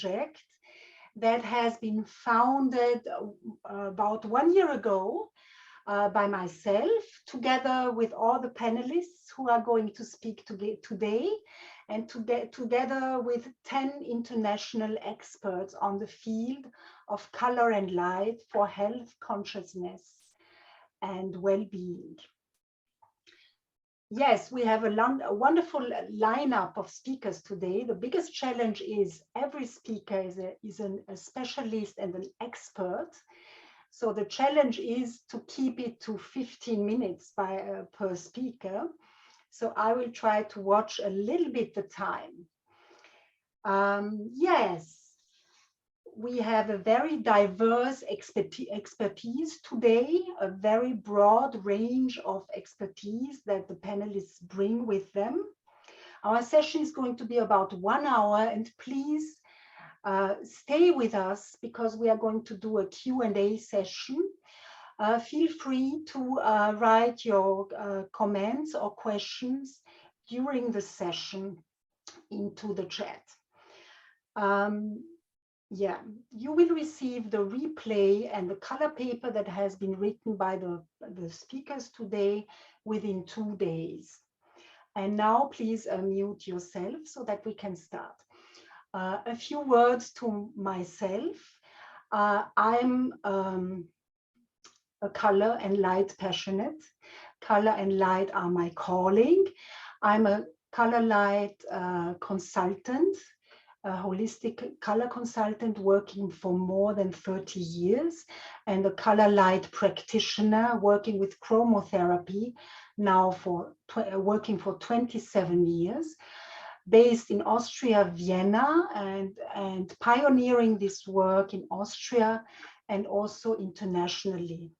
project that has been founded about 1 year ago by myself, together with all the panelists who are going to speak today, and together with 10 international experts on the field of color and light for health, consciousness, and well-being. Yes, we have a wonderful lineup of speakers today. The biggest challenge is every speaker is a specialist and an expert. So the challenge is to keep it to 15 minutes per speaker. So I will try to watch a little bit the time. Yes, we have a very diverse expertise today, a very broad range of expertise that the panelists bring with them. Our session is going to be about 1 hour, and please stay with us because we are going to do a Q&A session. Feel free to write your comments or questions during the session into the chat. Yeah, you will receive the replay and the color paper that has been written by the speakers today within 2 days. And now please mute yourself so that we can start. A few words to myself. I'm a color and light passionate. Color and light are my calling. I'm a color light consultant, a holistic color consultant working for more than 30 years, and a color light practitioner working with chromotherapy now working for 27 years, based in Austria, Vienna, and pioneering this work in Austria and also internationally.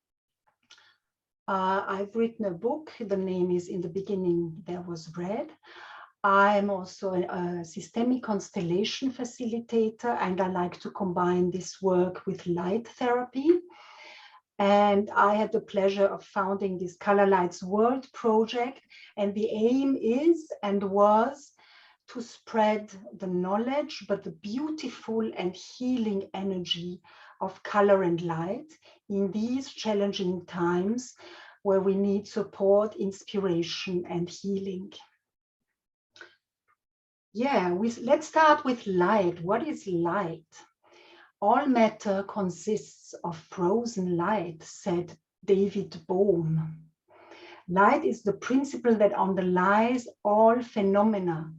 I've written a book. The name is In the Beginning There Was Red. I'm also a systemic constellation facilitator, and I like to combine this work with light therapy. And I had the pleasure of founding this Color Lights World project. And the aim is and was to spread the knowledge, but the beautiful and healing energy of color and light in these challenging times where we need support, inspiration, and healing. Yeah, let's start with light. What is light? All matter consists of frozen light, said David Bohm. Light is the principle that underlies all phenomena.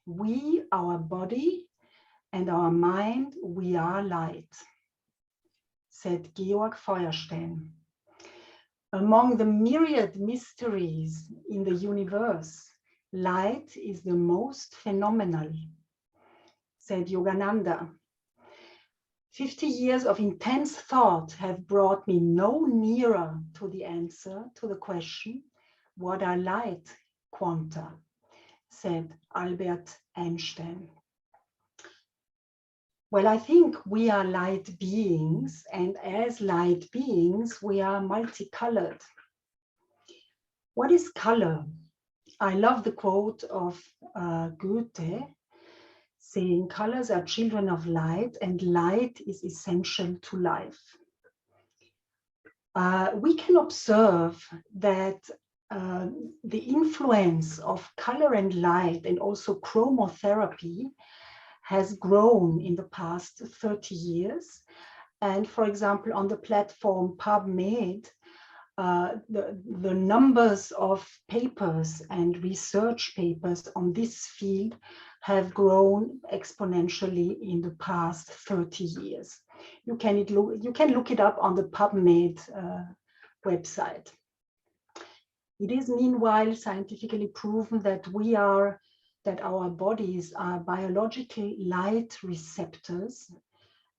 We, our body, and our mind, we are light, said Georg Feuerstein. Among the myriad mysteries in the universe, light is the most phenomenal, said Yogananda. 50 years of intense thought have brought me no nearer to the answer to the question, what are light quanta, said Albert Einstein. Well, I think we are light beings, and as light beings, we are multicolored. What is color? I love the quote of Goethe, saying colors are children of light and light is essential to life. We can observe that the influence of color and light and also chromotherapy has grown in the past 30 years. And for example, on the platform PubMed, the numbers of papers and research papers on this field have grown exponentially in the past 30 years. You can look it up on the PubMed website. It is meanwhile scientifically proven that our bodies are biological light receptors,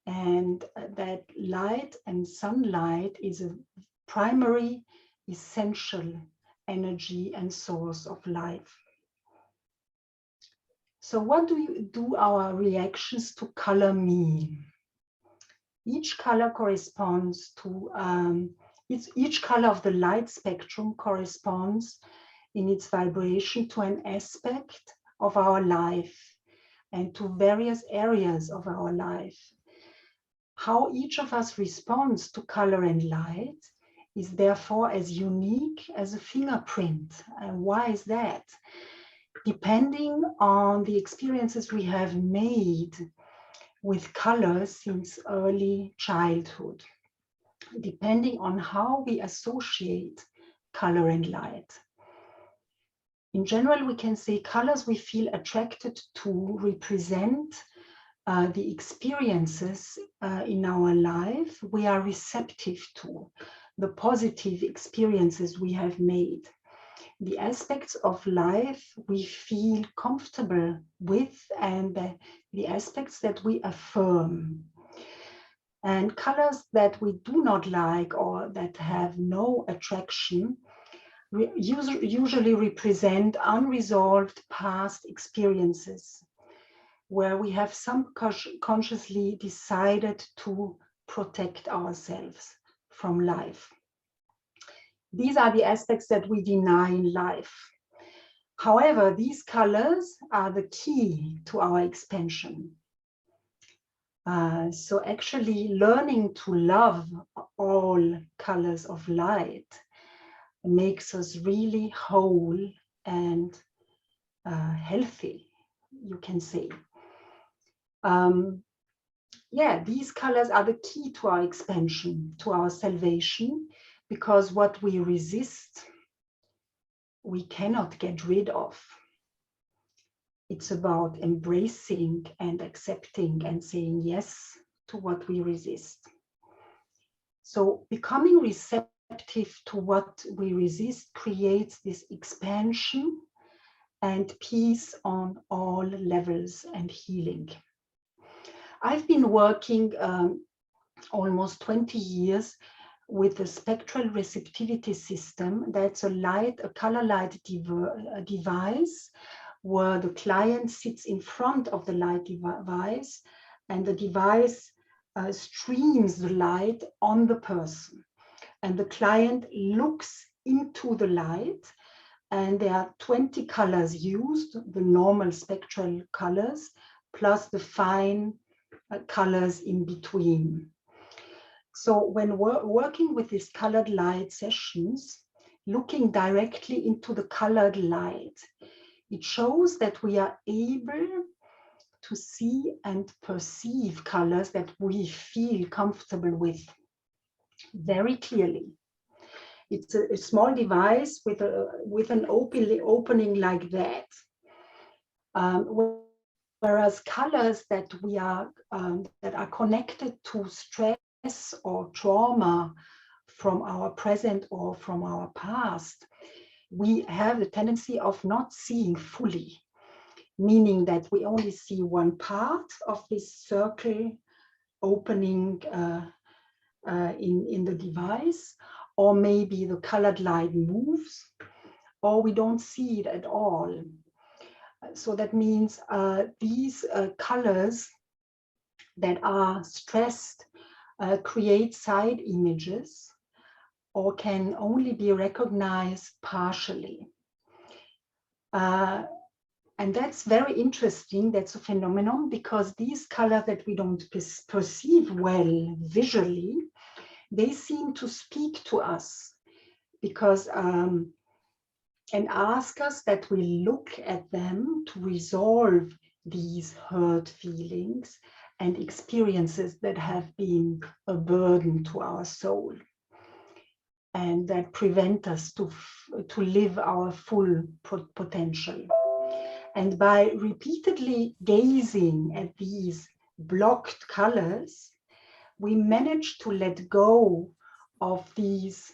and that light and sunlight is a primary, essential energy and source of life. So what do our reactions to color mean? Each color corresponds to, each color of the light spectrum corresponds in its vibration to an aspect of our life. and to various areas of our life. How each of us responds to color and light is therefore as unique as a fingerprint. And why is that? Depending on the experiences we have made with colors since early childhood, depending on how we associate color and light. In general, we can say colors we feel attracted to represent the experiences in our life we are receptive to, the positive experiences we have made, the aspects of life we feel comfortable with, and the aspects that we affirm. And colors that we do not like or that have no attraction usually represent unresolved past experiences where we have subconsciously decided to protect ourselves from life. These are the aspects that we deny in life. However, these colors are the key to our expansion. So actually learning to love all colors of light makes us really whole and healthy, you can say. Yeah, these colors are the key to our expansion, to our salvation, because what we resist, we cannot get rid of. It's about embracing and accepting and saying yes to what we resist. So becoming receptive to what we resist creates this expansion and peace on all levels and healing. I've been working almost 20 years with the spectral receptivity system. That's a color light device where the client sits in front of the light device and the device streams the light on the person. And the client looks into the light, and there are 20 colors used, the normal spectral colors, plus the fine colors in between. So when we're working with these colored light sessions, looking directly into the colored light, it shows that we are able to see and perceive colors that we feel comfortable with very clearly. It's a small device with an opening like that. Whereas colors that are connected to stress or trauma from our present or from our past, we have the tendency of not seeing fully, meaning that we only see one part of this circle opening in the device, or maybe the colored light moves, or we don't see it at all. So that means these colors that are stressed create side images or can only be recognized partially. And that's very interesting. That's a phenomenon, because these colors that we don't perceive well visually, they seem to speak to us, because and ask us that we look at them to resolve these hurt feelings and experiences that have been a burden to our soul and that prevent us to live our full potential. And by repeatedly gazing at these blocked colors, we manage to let go of these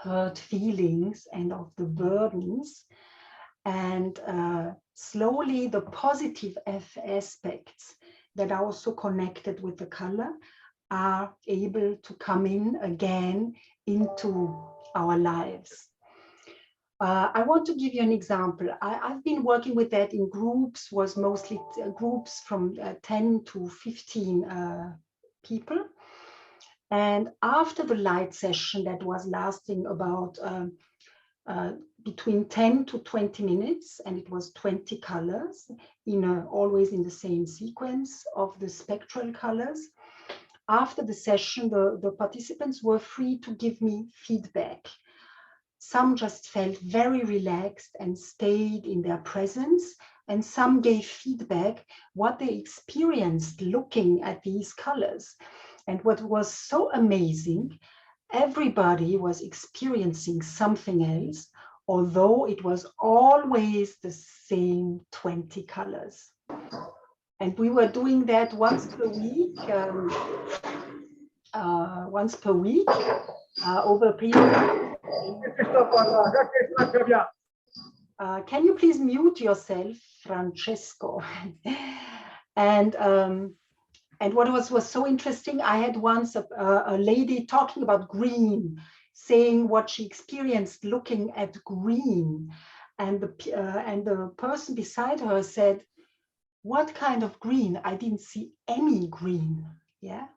hurt feelings and of the burdens, and slowly the positive aspects that are also connected with the color are able to come in again into our lives. I want to give you an example. I've been working with that in groups, was mostly groups from 10 to 15 people. And after the light session that was lasting about between 10 to 20 minutes, and it was 20 colors always in the same sequence of the spectral colors. After the session, the participants were free to give me feedback. Some just felt very relaxed and stayed in their presence, and some gave feedback what they experienced looking at these colors. And what was so amazing, everybody was experiencing something else, although it was always the same 20 colors. And we were doing that once per week, over a period. Can you please mute yourself, Francesco? And what was so interesting, I had once a lady talking about green, saying what she experienced looking at green, and the person beside her said, "What kind of green? I didn't see any green." Yeah.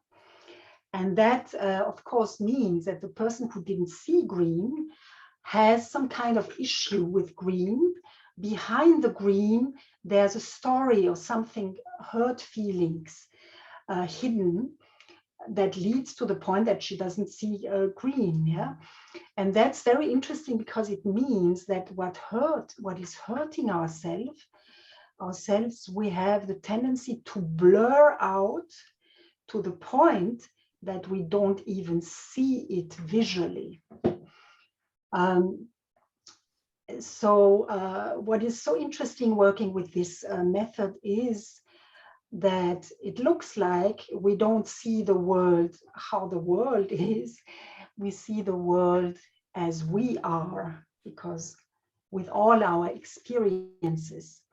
And that, of course, means that the person who didn't see green has some kind of issue with green. Behind the green, there's a story or something, hurt feelings hidden, that leads to the point that she doesn't see green. Yeah, and that's very interesting, because it means that what is hurting ourselves, we have the tendency to blur out to the point that we don't even see it visually. So what is so interesting working with this method is that it looks like we don't see the world how the world is. We see the world as we are, because with all our experiences.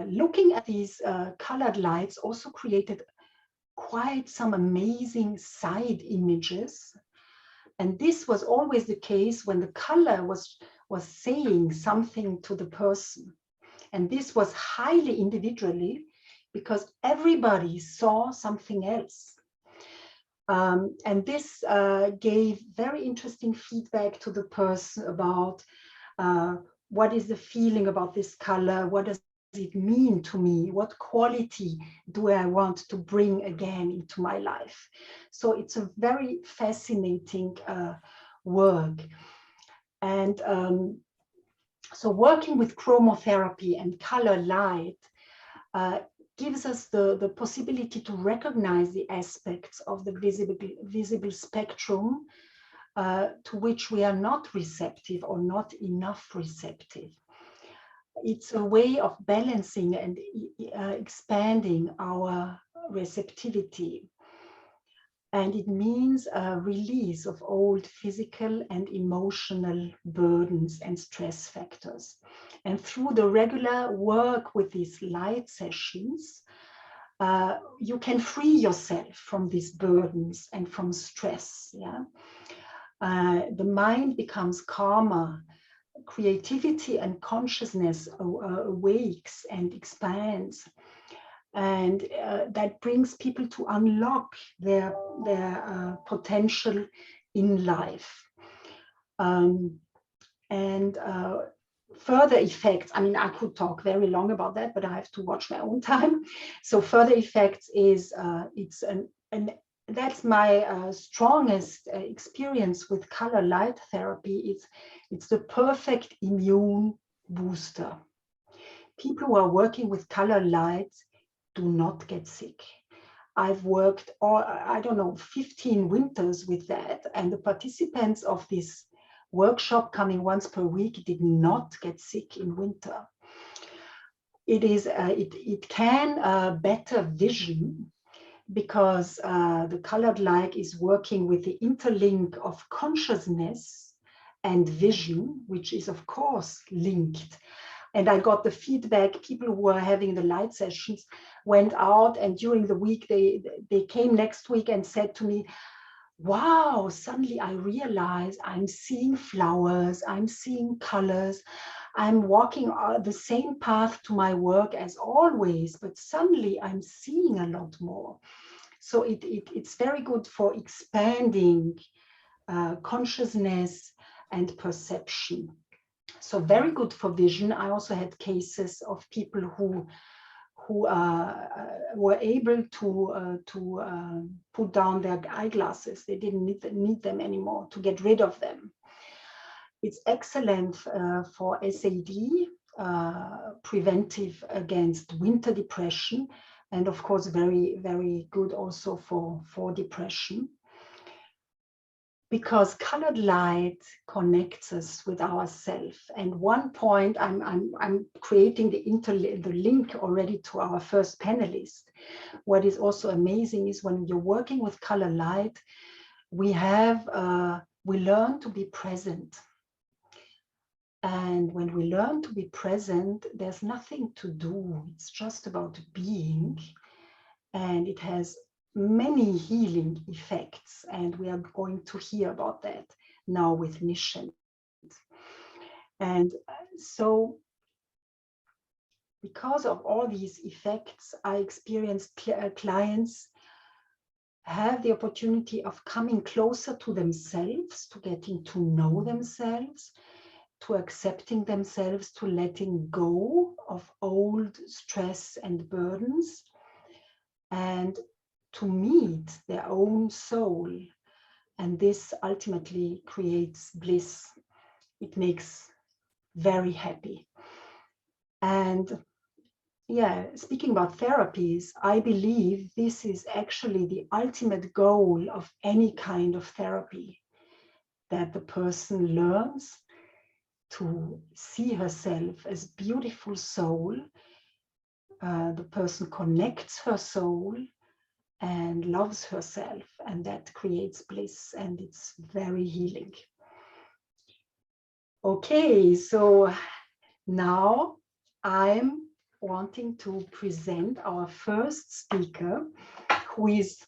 Looking at these colored lights also created quite some amazing side images. And this was always the case when the color was saying something to the person. And this was highly individually, because everybody saw something else. And this gave very interesting feedback to the person about what is the feeling about this color? What does it mean to me? What quality do I want to bring again into my life? So it's a very fascinating work. And so working with chromotherapy and color light gives us the possibility to recognize the aspects of the visible spectrum to which we are not receptive or not enough receptive. It's a way of balancing and expanding our receptivity. And it means a release of old physical and emotional burdens and stress factors. And through the regular work with these light sessions, you can free yourself from these burdens and from stress. Yeah? The mind becomes calmer. Creativity and consciousness awakes and expands. And that brings people to unlock their potential in life. Further effects, I mean, I could talk very long about that, but I have to watch my own time. So further effects is, that's my strongest experience with color light therapy. It's the perfect immune booster. People who are working with color lights do not get sick. I've worked, 15 winters with that, and the participants of this workshop coming once per week did not get sick in winter. It can better vision, because the colored light is working with the interlink of consciousness and vision, which is of course linked. And I got the feedback, people who were having the light sessions went out, and during the week, they came next week and said to me, wow, suddenly I realize I'm seeing flowers, I'm seeing colors, I'm walking the same path to my work as always, but suddenly I'm seeing a lot more. So it's very good for expanding consciousness, and perception. So very good for vision. I also had cases of people who were able to put down their eyeglasses. They didn't need them anymore, to get rid of them. It's excellent for SAD, preventive against winter depression, and of course very, very good also for depression. Because colored light connects us with ourself. And one point, I'm creating the link already to our first panelist. What is also amazing is when you're working with color light, we learn to be present. And when we learn to be present, there's nothing to do. It's just about being. And it has many healing effects. And we are going to hear about that now with Nishant. And so, because of all these effects, I experienced clients have the opportunity of coming closer to themselves, to getting to know themselves, to accepting themselves, to letting go of old stress and burdens, and to meet their own soul. And this ultimately creates bliss. It makes very happy. And yeah, speaking about therapies, I believe this is actually the ultimate goal of any kind of therapy, that the person learns to see herself as beautiful soul. The person connects her soul and loves herself, and that creates bliss, and it's very healing. Okay, so now I'm wanting to present our first speaker, who is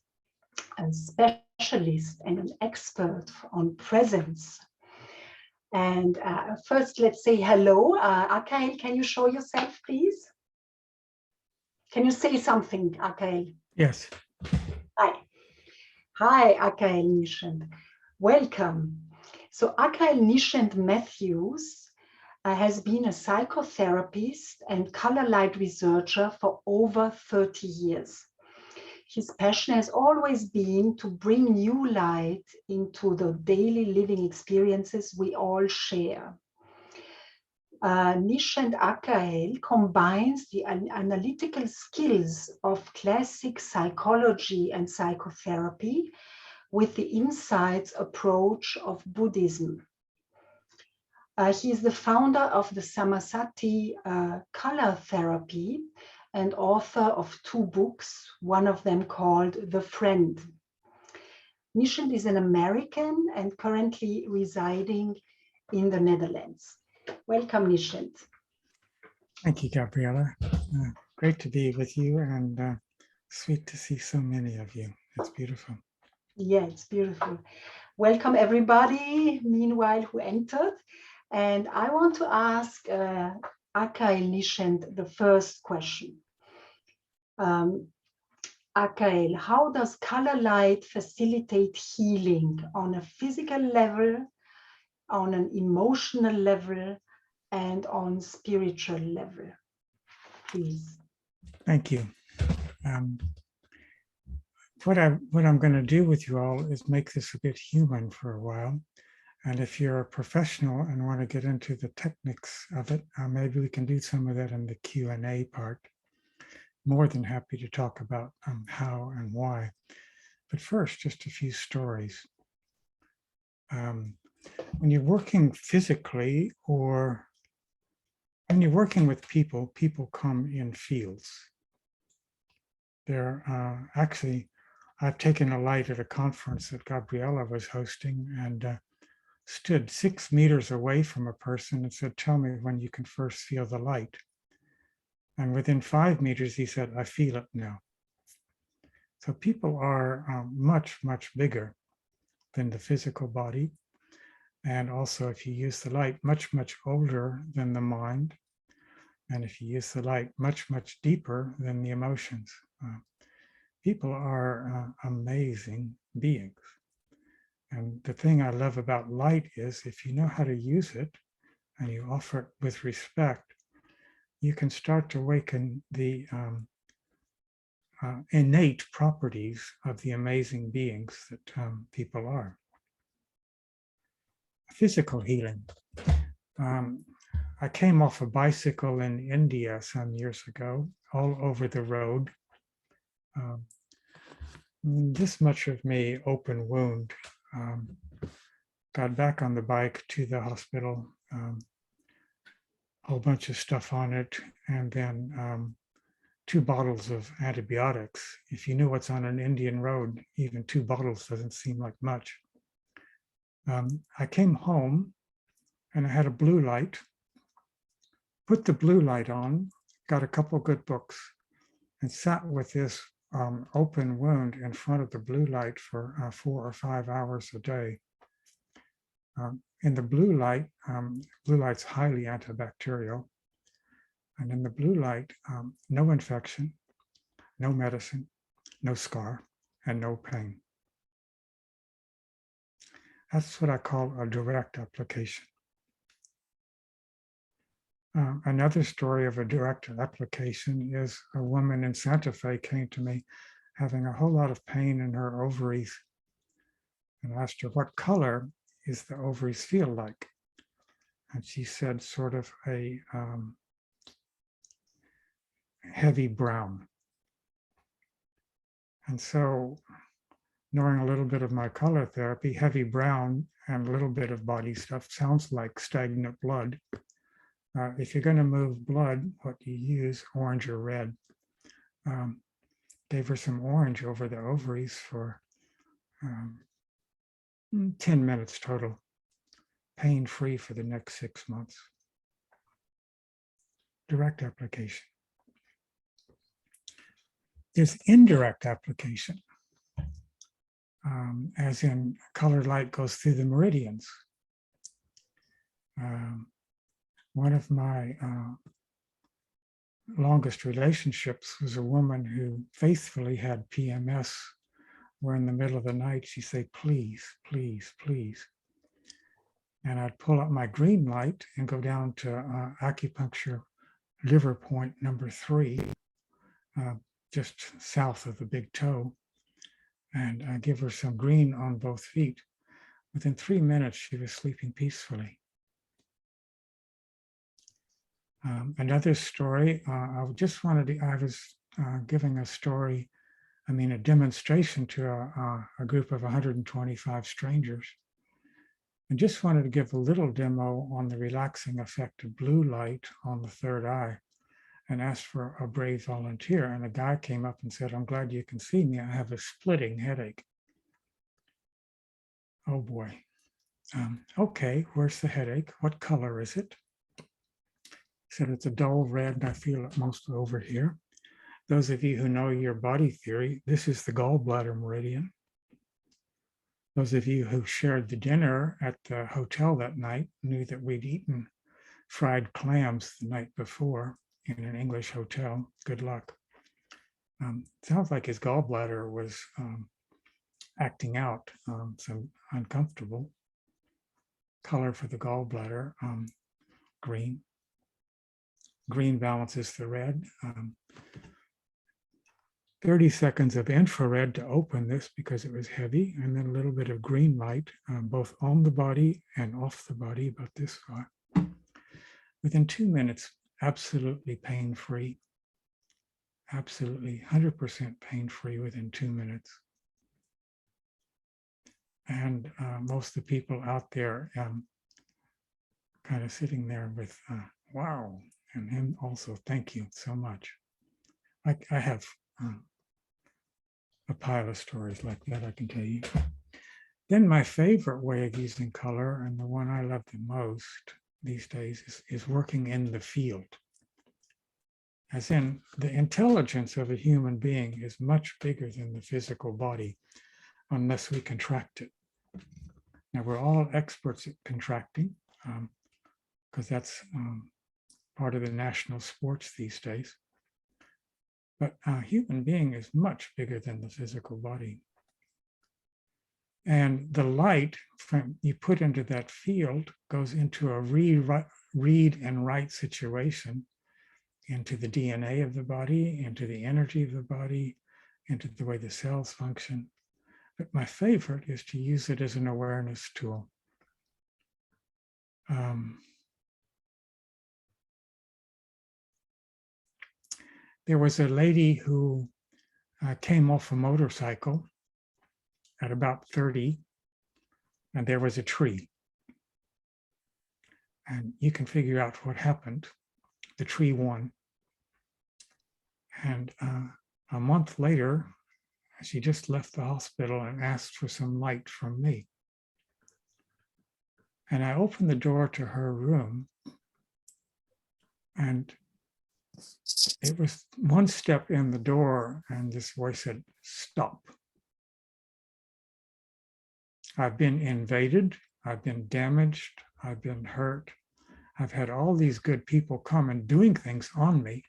a specialist and an expert on presence. And first, let's say hello. Akael, can you show yourself, please? Can you say something, Akael? Yes. Hi. Hi, Akael Nishant. Welcome. So Akael Nishant Matthews has been a psychotherapist and color light researcher for over 30 years. His passion has always been to bring new light into the daily living experiences we all share. Nishant Akael combines the analytical skills of classic psychology and psychotherapy with the insights approach of Buddhism. He is the founder of the Samasati color therapy and author of 2 books, one of them called The Friend. Nishant is an American and currently residing in the Netherlands. Welcome, Nishant. Thank you, Gabriella. Great to be with you, and sweet to see so many of you. It's beautiful. Yeah, it's beautiful. Welcome, everybody, meanwhile, who entered. And I want to ask Akael Nishant the first question. Akael, how does color light facilitate healing on a physical level, on an emotional level, and on spiritual level? Please. Thank you. What I'm going to do with you all is make this a bit human for a while. And if you're a professional and want to get into the techniques of it, maybe we can do some of that in the Q&A part. More than happy to talk about how and why. But first, just a few stories. When you're working physically or when you're working with people, people come in fields. They're actually, I've taken a light at a conference that Gabriella was hosting and stood 6 meters away from a person and said, "Tell me when you can first feel the light." And within 5 meters, he said, "I feel it now." So people are much, much bigger than the physical body. And also, if you use the light, much, much older than the mind. And if you use the light, much, much deeper than the emotions. People are amazing beings. And the thing I love about light is if you know how to use it and you offer it with respect, you can start to awaken the innate properties of the amazing beings that people are. Physical healing. I came off a bicycle in India some years ago, all over the road. This much of me, open wound. Got back on the bike to the hospital, a whole bunch of stuff on it, and then 2 bottles of antibiotics. If you knew what's on an Indian road, even 2 bottles doesn't seem like much. I came home and I had a blue light, put the blue light on, got a couple good books, and sat with this open wound in front of the blue light for 4 or 5 hours a day. In the blue light's highly antibacterial. And in the blue light, no infection, no medicine, no scar, and no pain. That's what I call a direct application. Another story of a direct application is a woman in Santa Fe came to me having a whole lot of pain in her ovaries, and asked her, what color is the ovaries feel like? And she said sort of a heavy brown. And so, knowing a little bit of my color therapy, heavy brown and a little bit of body stuff sounds like stagnant blood. If you're going to move blood, what do you use? Orange or red. Gave her some orange over the ovaries for 10 minutes total, pain-free for the next 6 months. Direct application. There's indirect application, as in colored light goes through the meridians. One of my longest relationships was a woman who faithfully had PMS, where in the middle of the night she'd say, please, please, please. And I'd pull up my green light and go down to acupuncture liver point number 3, just south of the big toe, and give her some green on both feet. Within 3 minutes, she was sleeping peacefully. Another story, I was giving a story, a demonstration to a group of 125 strangers, and just wanted to give a little demo on the relaxing effect of blue light on the third eye, and asked for a brave volunteer. And a guy came up and said, I'm glad you can see me. I have a splitting headache. Oh boy. Okay, where's the headache? What color is it? He said, it's a dull red, and I feel it mostly over here. Those of you who know your body theory, this is the gallbladder meridian. Those of you who shared the dinner at the hotel that night knew that we'd eaten fried clams the night before in an English hotel. Good luck. Sounds like his gallbladder was acting out, so uncomfortable. Color for the gallbladder, green. Green balances the red. 30 seconds of infrared to open this because it was heavy, and then a little bit of green light, both on the body and off the body, about this far. Within 2 minutes, absolutely pain-free. Absolutely 100% pain-free within 2 minutes. And most of the people out there kind of sitting there with, wow, and him also, thank you so much. I have a pile of stories like that I can tell you. Then my favorite way of using color, and the one I love the most these days, is working in the field. As in, the intelligence of a human being is much bigger than the physical body unless we contract it. Now, we're all experts at contracting because that's part of the national sports these days. But a human being is much bigger than the physical body. And the light from you put into that field goes into a read and write situation, into the DNA of the body, into the energy of the body, into the way the cells function. But my favorite is to use it as an awareness tool. There was a lady who came off a motorcycle at about 30, and there was a tree. And you can figure out what happened. The tree won. And a month later, she just left the hospital and asked for some light from me. And I opened the door to her room, and it was one step in the door, and this voice said, "Stop. I've been invaded, I've been damaged, I've been hurt. I've had all these good people come and doing things on me.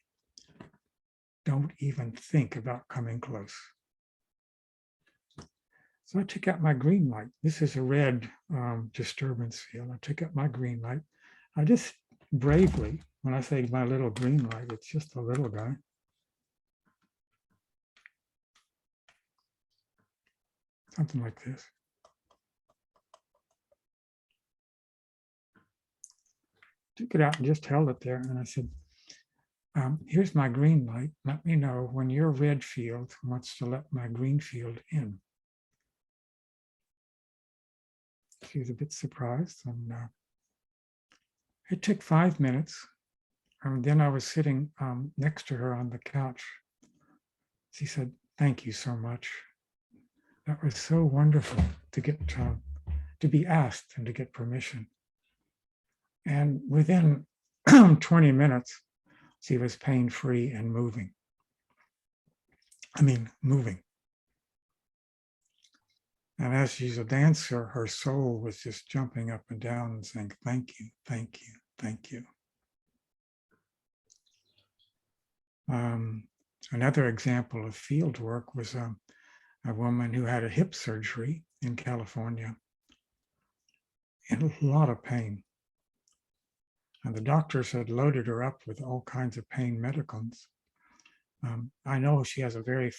Don't even think about coming close." So I took out my green light. This is a red disturbance field. I took out my green light. I just bravely, when I say my little green light, it's just a little guy. Something like this. Took it out and just held it there. And I said, here's my green light. Let me know when your red field wants to let my green field in. She was a bit surprised, and it took 5 minutes. And then I was sitting next to her on the couch. She said, "Thank you so much. That was so wonderful to get to be asked and to get permission." And within 20 minutes, she was pain-free and moving. Moving. And as she's a dancer, her soul was just jumping up and down and saying, "Thank you, thank you, thank you." Another example of field work was a woman who had a hip surgery in California, in a lot of pain. And the doctors had loaded her up with all kinds of pain medicines. I know she has a very,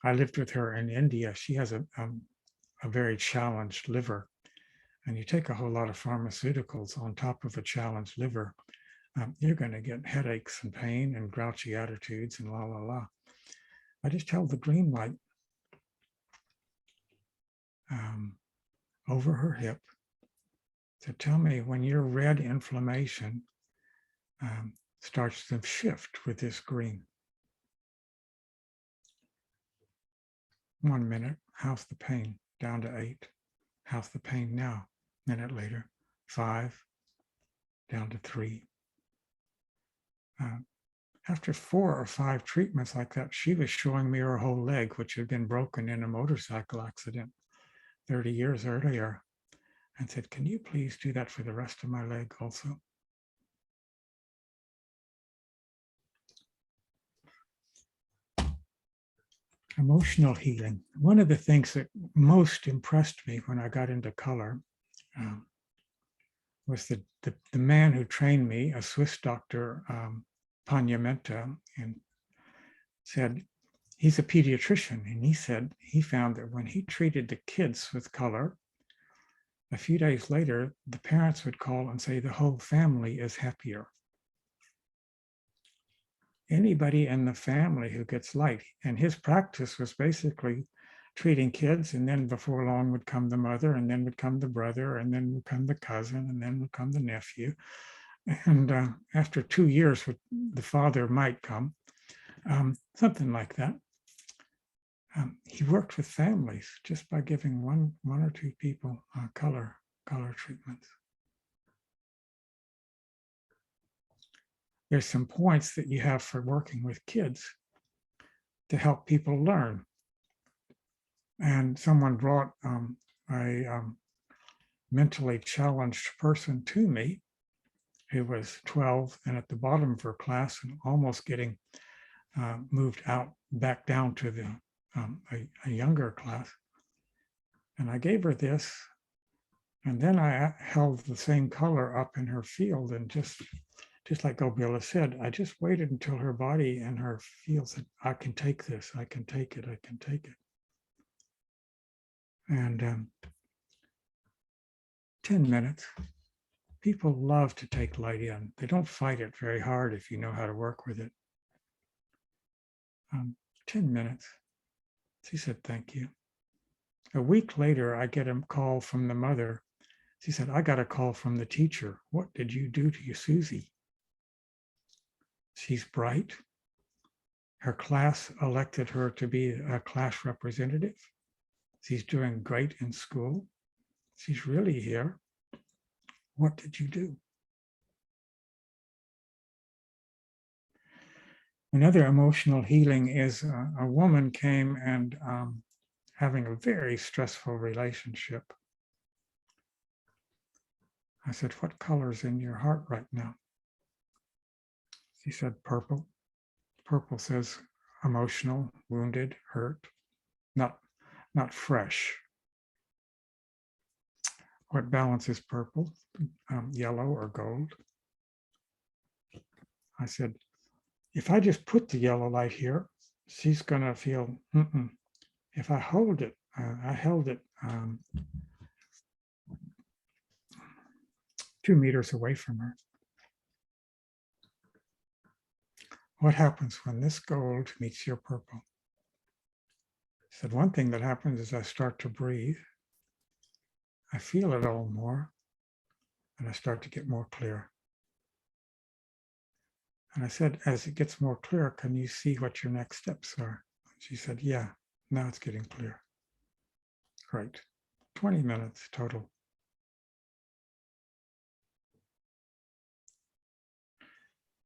I lived with her in India. She has a very challenged liver. And you take a whole lot of pharmaceuticals on top of a challenged liver, you're going to get headaches and pain and grouchy attitudes and la, la, la. I just held the green light over her hip to tell me when your red inflammation starts to shift with this green. 1 minute, how's the pain? Down to 8. How's the pain now? Minute later, 5, down to 3. After 4 or 5 treatments like that, she was showing me her whole leg, which had been broken in a motorcycle accident 30 years earlier, and said, "Can you please do that for the rest of my leg also?" Emotional healing. One of the things that most impressed me when I got into color was the man who trained me, a Swiss doctor, Panyamenta, and said, he's a pediatrician, and he said he found that when he treated the kids with color, a few days later, the parents would call and say the whole family is happier. Anybody in the family who gets light, and his practice was basically treating kids, and then before long would come the mother, and then would come the brother, and then would come the cousin, and then would come the nephew. And after 2 years, the father might come, something like that. He worked with families just by giving one or 2 people color treatments. There's some points that you have for working with kids to help people learn. And someone brought a mentally challenged person to me who was 12 and at the bottom of her class and almost getting moved out back down to the a younger class. And I gave her this, and then I held the same color up in her field, and just like Gabriela said, I just waited until her body and her field said, I can take this, I can take it, I can take it. And 10 minutes. People love to take light in. They don't fight it very hard if you know how to work with it. 10 minutes. She said, thank you. A week later, I get a call from the mother. She said, I got a call from the teacher. What did you do to your Susie? She's bright. Her class elected her to be a class representative. She's doing great in school. She's really here. What did you do? Another emotional healing is a woman came and having a very stressful relationship. I said, what color's in your heart right now? She said, purple. Purple says emotional, wounded, hurt, not fresh. What balance is purple? Yellow or gold? I said, if I just put the yellow light here, she's going to feel, if I hold it, I held it 2 meters away from her. What happens when this gold meets your purple? She said, one thing that happens is I start to breathe. I feel it all more, and I start to get more clear. And I said, as it gets more clear, can you see what your next steps are? She said, yeah, now it's getting clear. Great. 20 minutes total.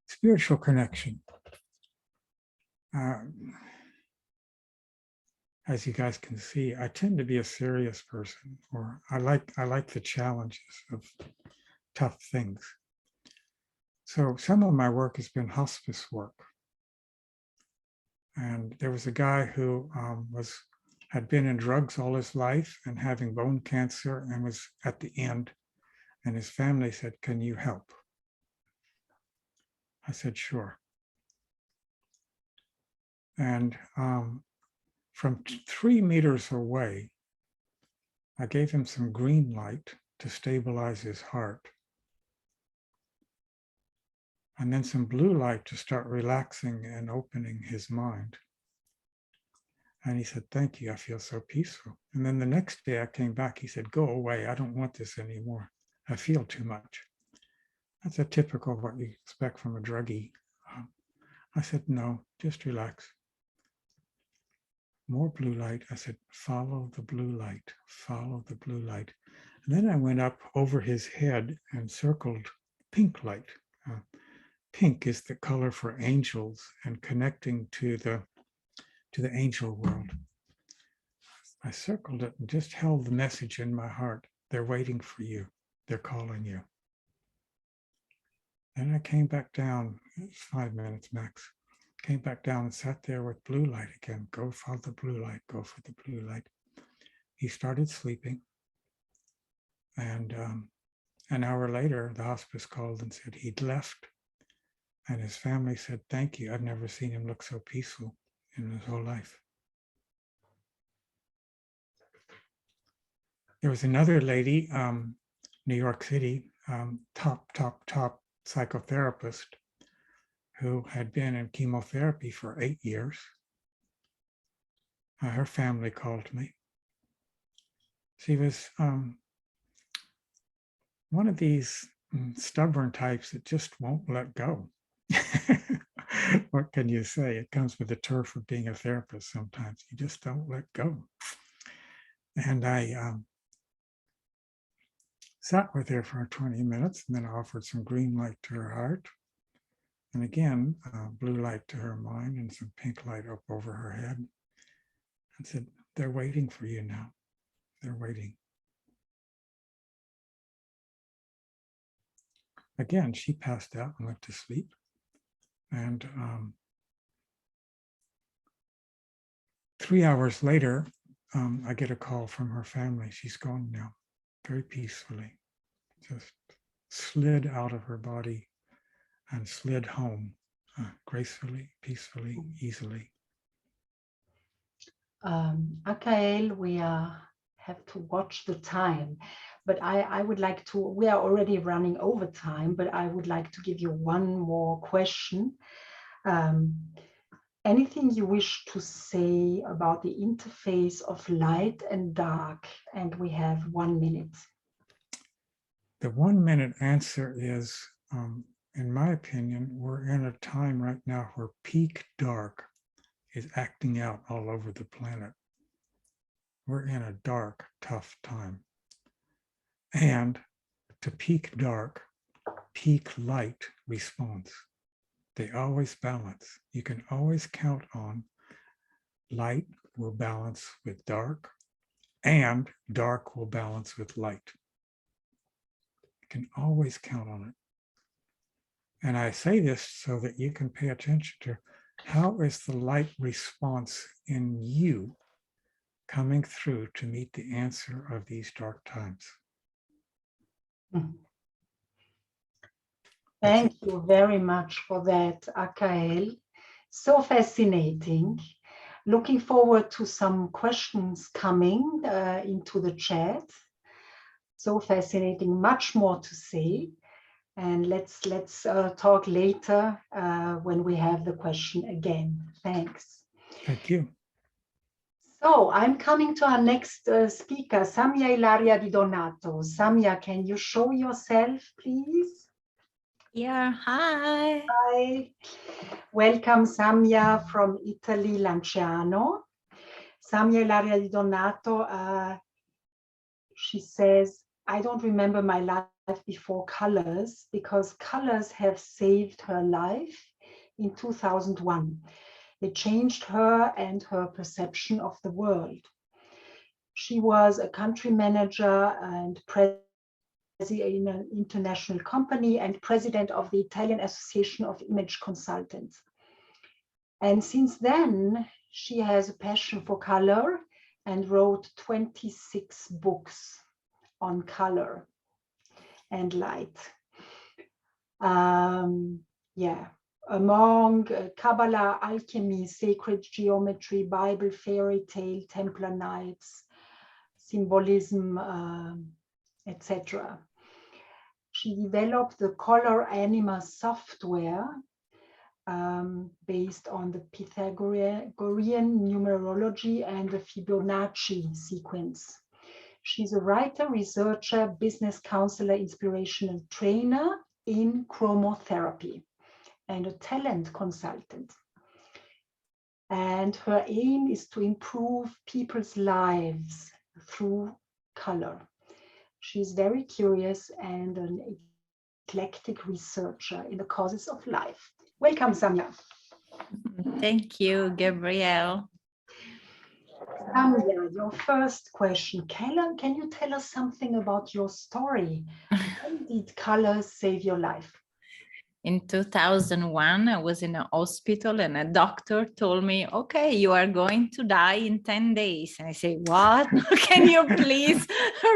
Spiritual connection. As you guys can see, I tend to be a serious person, or I like the challenges of tough things. So some of my work has been hospice work. And there was a guy who had been in drugs all his life and having bone cancer and was at the end. And his family said, can you help? I said, sure. And from 3 meters away, I gave him some green light to stabilize his heart. And then some blue light to start relaxing and opening his mind. And he said, thank you, I feel so peaceful. And then the next day I came back, he said, go away, I don't want this anymore. I feel too much. That's a typical of what you expect from a druggie. I said, no, just relax. More blue light. I said, follow the blue light, follow the blue light. And then I went up over his head and circled pink light. Pink is the color for angels and connecting to the angel world. I circled it and just held the message in my heart. They're waiting for you. They're calling you. Then I came back down, it's 5 minutes max. Came back down and sat there with blue light again. Go for the blue light, go for the blue light. He started sleeping. And an hour later, the hospice called and said he'd left. And his family said, thank you. I've never seen him look so peaceful in his whole life. There was another lady, New York City, top psychotherapist who had been in chemotherapy for 8 years. Her family called me. She was one of these stubborn types that just won't let go. What can you say? It comes with the turf of being a therapist sometimes. You just don't let go. And I sat with her for 20 minutes and then offered some green light to her heart. And again, blue light to her mind and some pink light up over her head. And said, they're waiting for you now. They're waiting. Again, she passed out and went to sleep. And 3 hours later, I get a call from her family. She's gone now, very peacefully, just slid out of her body and slid home gracefully, peacefully, easily. Akael, we have to watch the time, but I would like to, we are already running over time, but I would like to give you one more question. Anything you wish to say about the interface of light and dark? And we have 1 minute. The 1 minute answer is, in my opinion, we're in a time right now where peak dark is acting out all over the planet. We're in a dark, tough time. And to peak dark, peak light responds. They always balance. You can always count on light will balance with dark, and dark will balance with light. You can always count on it. And I say this so that you can pay attention to how is the light response in you coming through to meet the answer of these dark times. Thank you very much for that, Akael. So fascinating. Looking forward to some questions coming into the chat. So fascinating, much more to say. And let's talk later when we have the question again. Thanks. Thank you. So I'm coming to our next speaker, Samia Ilaria Di Donato. Samia, can you show yourself, please? Yeah, hi. Hi. Welcome, Samia from Italy, Lanciano. Samia Ilaria Di Donato, she says, I don't remember my life before colors because colors have saved her life in 2001. They changed her and her perception of the world. She was a country manager and president in an international company and president of the Italian Association of Image Consultants. And since then, she has a passion for color and wrote 26 books on color and light. Among Kabbalah, alchemy, sacred geometry, Bible, fairy tale, Templar Knights, symbolism, etc. She developed the color anima software based on the Pythagorean numerology and the Fibonacci sequence. She's a writer, researcher, business counselor, inspirational trainer in chromotherapy and a talent consultant. And her aim is to improve people's lives through color. She's very curious and an eclectic researcher in the causes of life. Welcome, Samia. Thank you, Gabrielle. Samia, your first question. Can you tell us something about your story? When did colors save your life? In 2001, I was in a hospital and a doctor told me, okay, you are going to die in 10 days. And I say, what? Can you please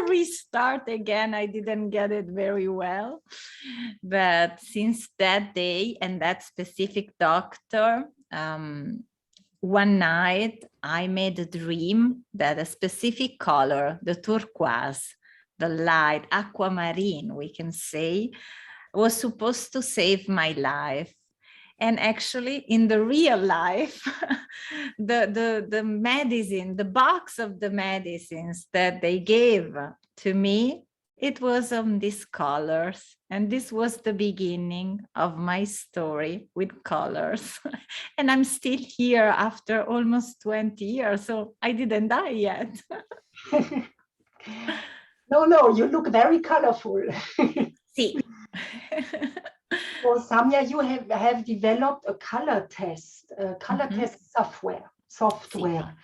restart again? I didn't get it very well. But since that day and that specific doctor, one night I made a dream that a specific color, the turquoise, the light, aquamarine, we can say, was supposed to save my life. And actually in the real life, the medicine, the box of the medicines that they gave to me, it was on these colors. And this was the beginning of my story with colors. And I'm still here after almost 20 years, so I didn't die yet. No, you look very colorful. See. So Samia, you have developed a color test test software.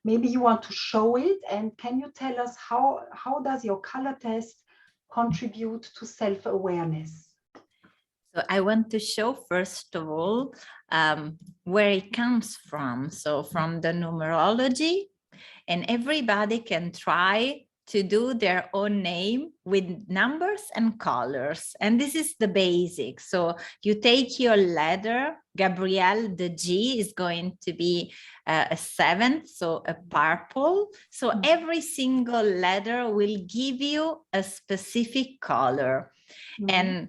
Maybe you want to show it, and can you tell us how does your color test contribute to self-awareness? So I want to show, first of all, where it comes from. So from the numerology, and everybody can try to do their own name with numbers and colors. And this is the basic. So you take your letter, Gabrielle, the G is going to be a 7th, so a purple. So every single letter will give you a specific color. And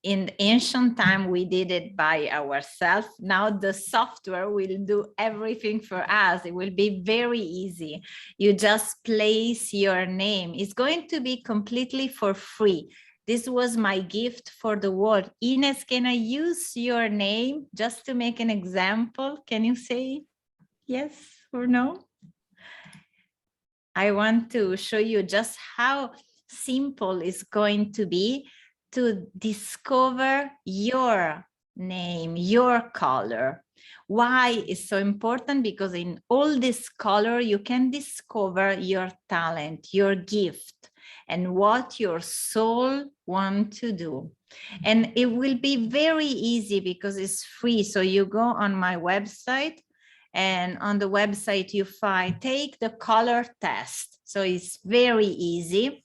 in the ancient time, we did it by ourselves. Now the software will do everything for us. It will be very easy. You just place your name. It's going to be completely for free. This was my gift for the world. Ines, can I use your name just to make an example? Can you say yes or no? I want to show you just how simple it's going to be to discover your name, your color. Why is so important? Because in all this color, you can discover your talent, your gift, and what your soul wants to do. And it will be very easy because it's free. So you go on my website, and on the website you find, take the color test. So it's very easy.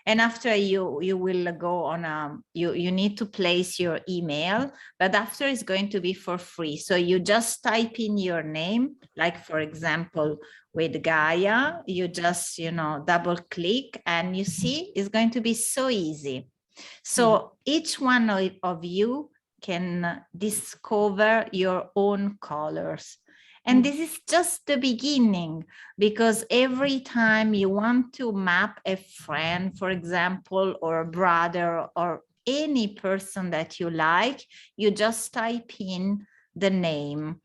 And after you will go on, you need to place your email, but after it's going to be for free. So you just type in your name, like for example, with Gaia, you just, double click and you see it's going to be so easy. So each one of you can discover your own colors. And this is just the beginning, because every time you want to map a friend, for example, or a brother or any person that you like, you just type in the name.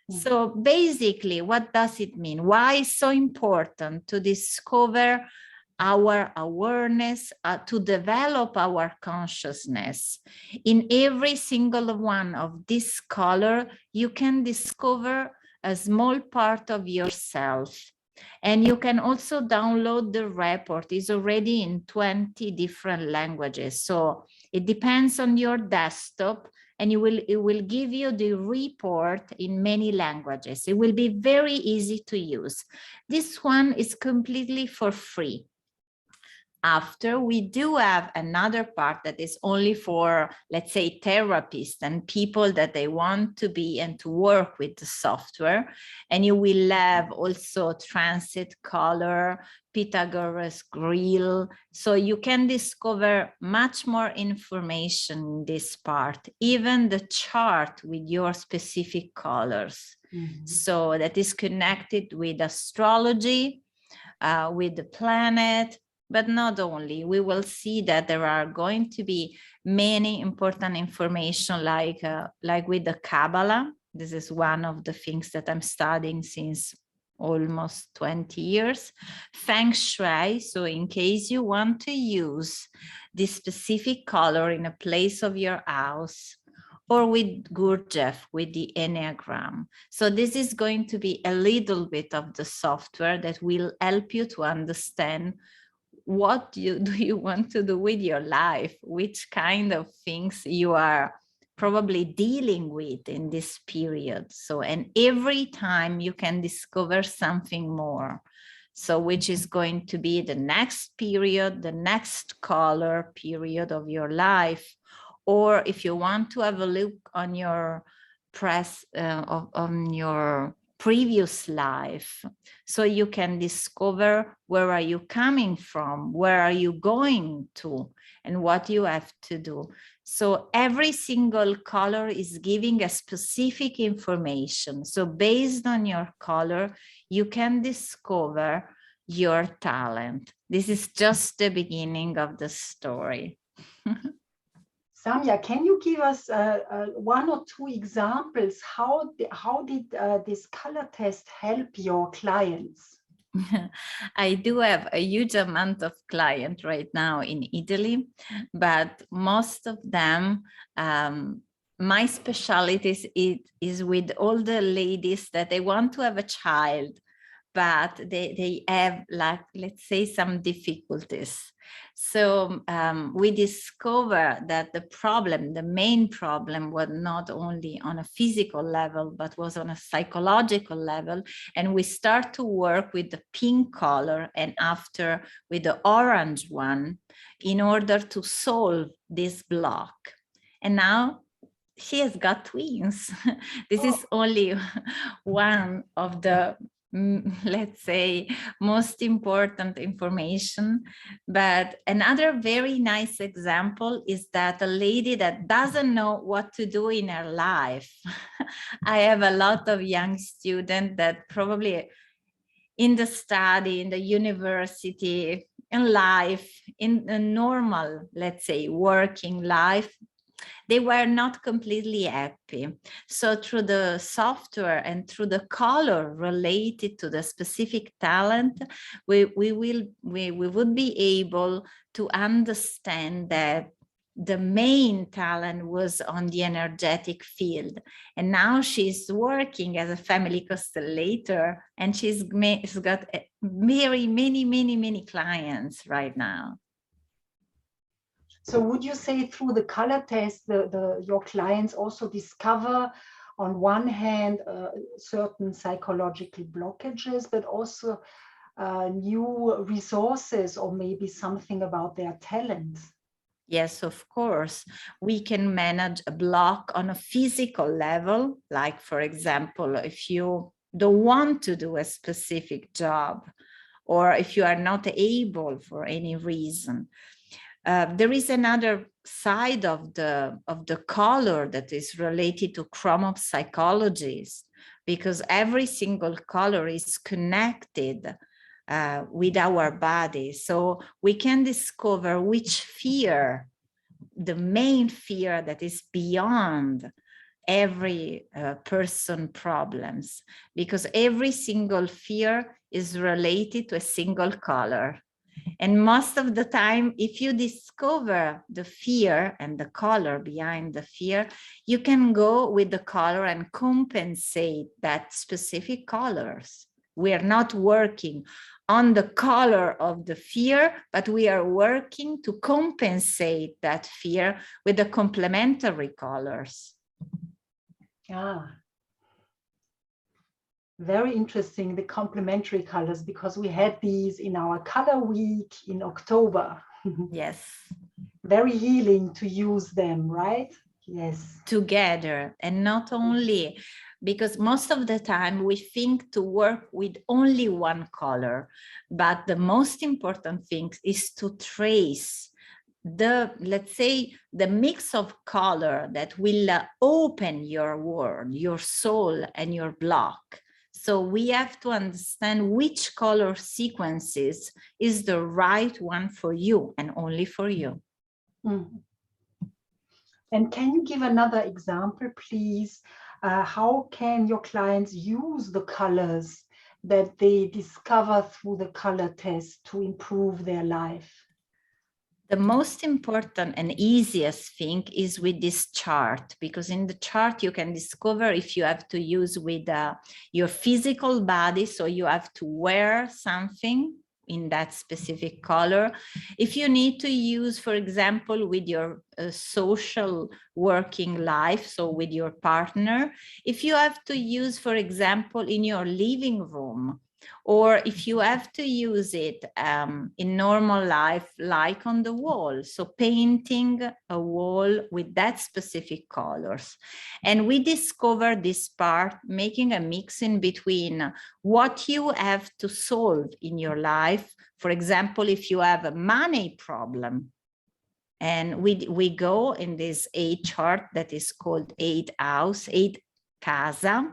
So basically, what does it mean? Why is so important to discover our awareness, to develop our consciousness? In every single one of this color, you can discover a small part of yourself. And you can also download the report. It's already in 20 different languages. So it depends on your desktop, and it will give you the report in many languages. It will be very easy to use. This one is completely for free. After, we do have another part that is only for, let's say, therapists and people that they want to be and to work with the software. And you will have also transit color, Pythagoras grill. So you can discover much more information in this part, even the chart with your specific colors. So that is connected with astrology, with the planet. But not only, we will see that there are going to be many important information like with the Kabbalah. This is one of the things that I'm studying since almost 20 years. Feng Shui, so in case you want to use this specific color in a place of your house, or with Gurdjieff, with the Enneagram. So this is going to be a little bit of the software that will help you to understand what do you want to do with your life, which kind of things you are probably dealing with in this period. So, and every time you can discover something more. So which is going to be the next period, the next color period of your life. Or if you want to have a look on your on your previous life, so you can discover where are you coming from, where are you going to, and what you have to do. So every single color is giving a specific information. So based on your color, you can discover your talent. This is just the beginning of the story. Samia, can you give us one or two examples? How did this color test help your clients? I do have a huge amount of clients right now in Italy, but most of them, my specialty is with all the ladies that they want to have a child, but they have, like, let's say, some difficulties. So we discovered that the main problem was not only on a physical level, but was on a psychological level. And we start to work with the pink color and after with the orange one in order to solve this block. And now she has got twins. This is only one of the, let's say, most important information. But another very nice example is that a lady that doesn't know what to do in her life. I have a lot of young students that probably in the study, in the university, in life, in a normal, let's say, working life, they were not completely happy. So through the software and through the color related to the specific talent, we would be able to understand that the main talent was on the energetic field. And now she's working as a family constellator, and she's got very many clients right now. So would you say through the color test, your clients also discover, on one hand, certain psychological blockages, but also new resources, or maybe something about their talents? Yes, of course. We can manage a block on a physical level, like, for example, if you don't want to do a specific job, or if you are not able for any reason. There is another side of the color that is related to chromo-psychologies, because every single color is connected with our body. So we can discover which fear, the main fear that is beyond every person problems, because every single fear is related to a single color. And most of the time, if you discover the fear and the color behind the fear, you can go with the color and compensate that specific colors. We are not working on the color of the fear, but we are working to compensate that fear with the complementary colors. Ah, very interesting, the complementary colors, because we had these in our color week in October. Yes. Very healing to use them, right? Yes. Together, and not only, because most of the time we think to work with only one color, but the most important thing is to trace the, let's say, the mix of color that will open your world, your soul, and your block. So we have to understand which color sequences is the right one for you and only for you. Mm. And can you give another example, please? How can your clients use the colors that they discover through the color test to improve their life? The most important and easiest thing is with this chart, because in the chart you can discover if you have to use with your physical body, so you have to wear something in that specific color. If you need to use, for example, with your social working life, so with your partner, if you have to use, for example, in your living room, or if you have to use it in normal life, like on the wall, so painting a wall with that specific colors. And we discovered this part, making a mix in between what you have to solve in your life. For example, if you have a money problem, and we go in this 8 chart that is called 8 house, 8 casa,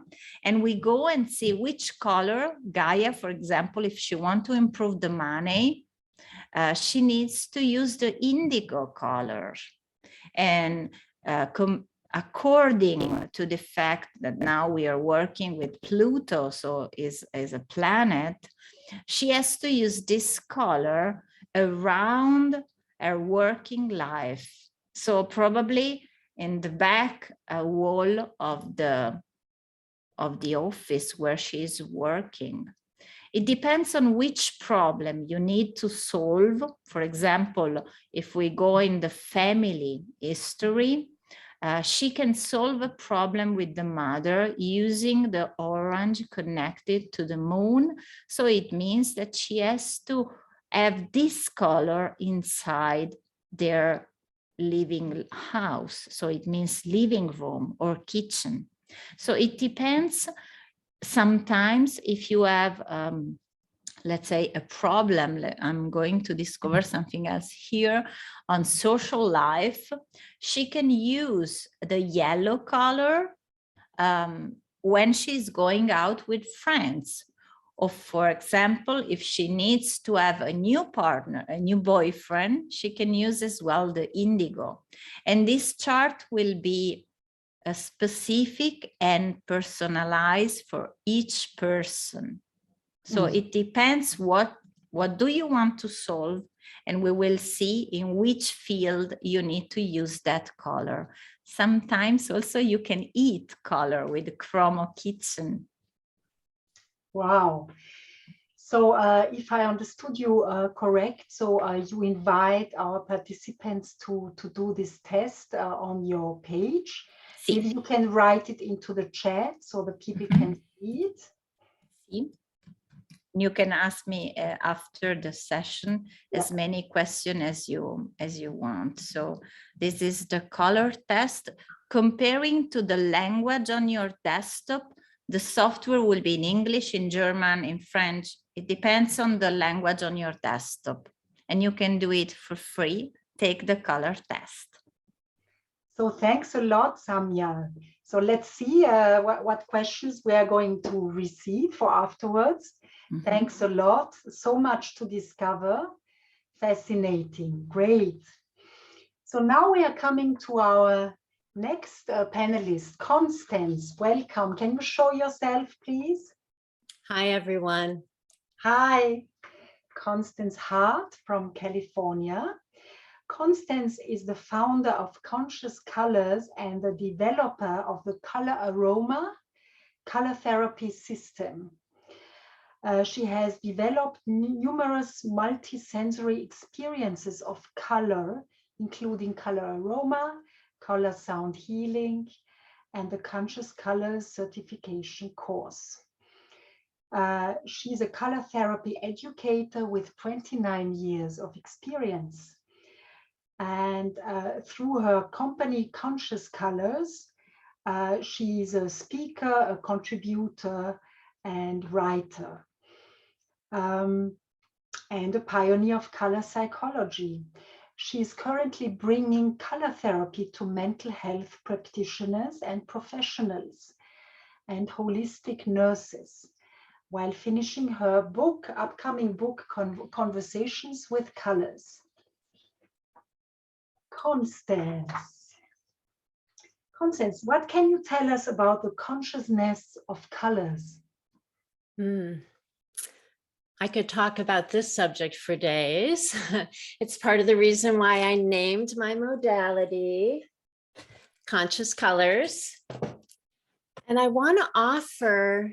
and we go and see which color Gaia, for example, if she wants to improve the money, she needs to use the indigo color. And according to the fact that now we are working with Pluto, so is a planet, she has to use this color around her working life. So probably in the back wall of the office where she's working. It depends on which problem you need to solve. For example, if we go in the family history, she can solve a problem with the mother using the orange connected to the moon. So it means that she has to have this color inside their living house. So it means living room or kitchen. So it depends. Sometimes if you have, let's say, a problem, I'm going to discover something else here on social life, she can use the yellow color when she's going out with friends. Or for example, if she needs to have a new partner, a new boyfriend, she can use as well the indigo. And this chart will be specific and personalized for each person. So it depends what do you want to solve, and we will see in which field you need to use that color. Sometimes also you can eat color with the Chromo Kitchen. Wow. So if I understood you correct, so you invite our participants to do this test on your page. See. Maybe you can write it into the chat so the people can see it. See. You can ask me after the session as many questions as you want. So this is the color test. Comparing to the language on your desktop, the software will be in English, in German, in French. It depends on the language on your desktop. And you can do it for free. Take the color test. So thanks a lot, Samia. So let's see what questions we are going to receive for afterwards. Thanks a lot. So much to discover. Fascinating. Great. So now we are coming to our next panelist, Constance. Welcome. Can you show yourself, please? Hi, everyone. Hi. Constance Hart from California. Constance is the founder of Conscious Colors and the developer of the Color Aroma color therapy system. She has developed numerous multisensory experiences of color, including color aroma, color sound healing, and the Conscious Colors certification course. She's a color therapy educator with 29 years of experience. And through her company Conscious Colors, she's a speaker, a contributor, and writer, and a pioneer of color psychology. She is currently bringing color therapy to mental health practitioners and professionals and holistic nurses, while finishing her book, upcoming book, Conversations with Colors. Constance, what can you tell us about the consciousness of colors? I could talk about this subject for days. It's part of the reason why I named my modality Conscious Colors. And I want to offer,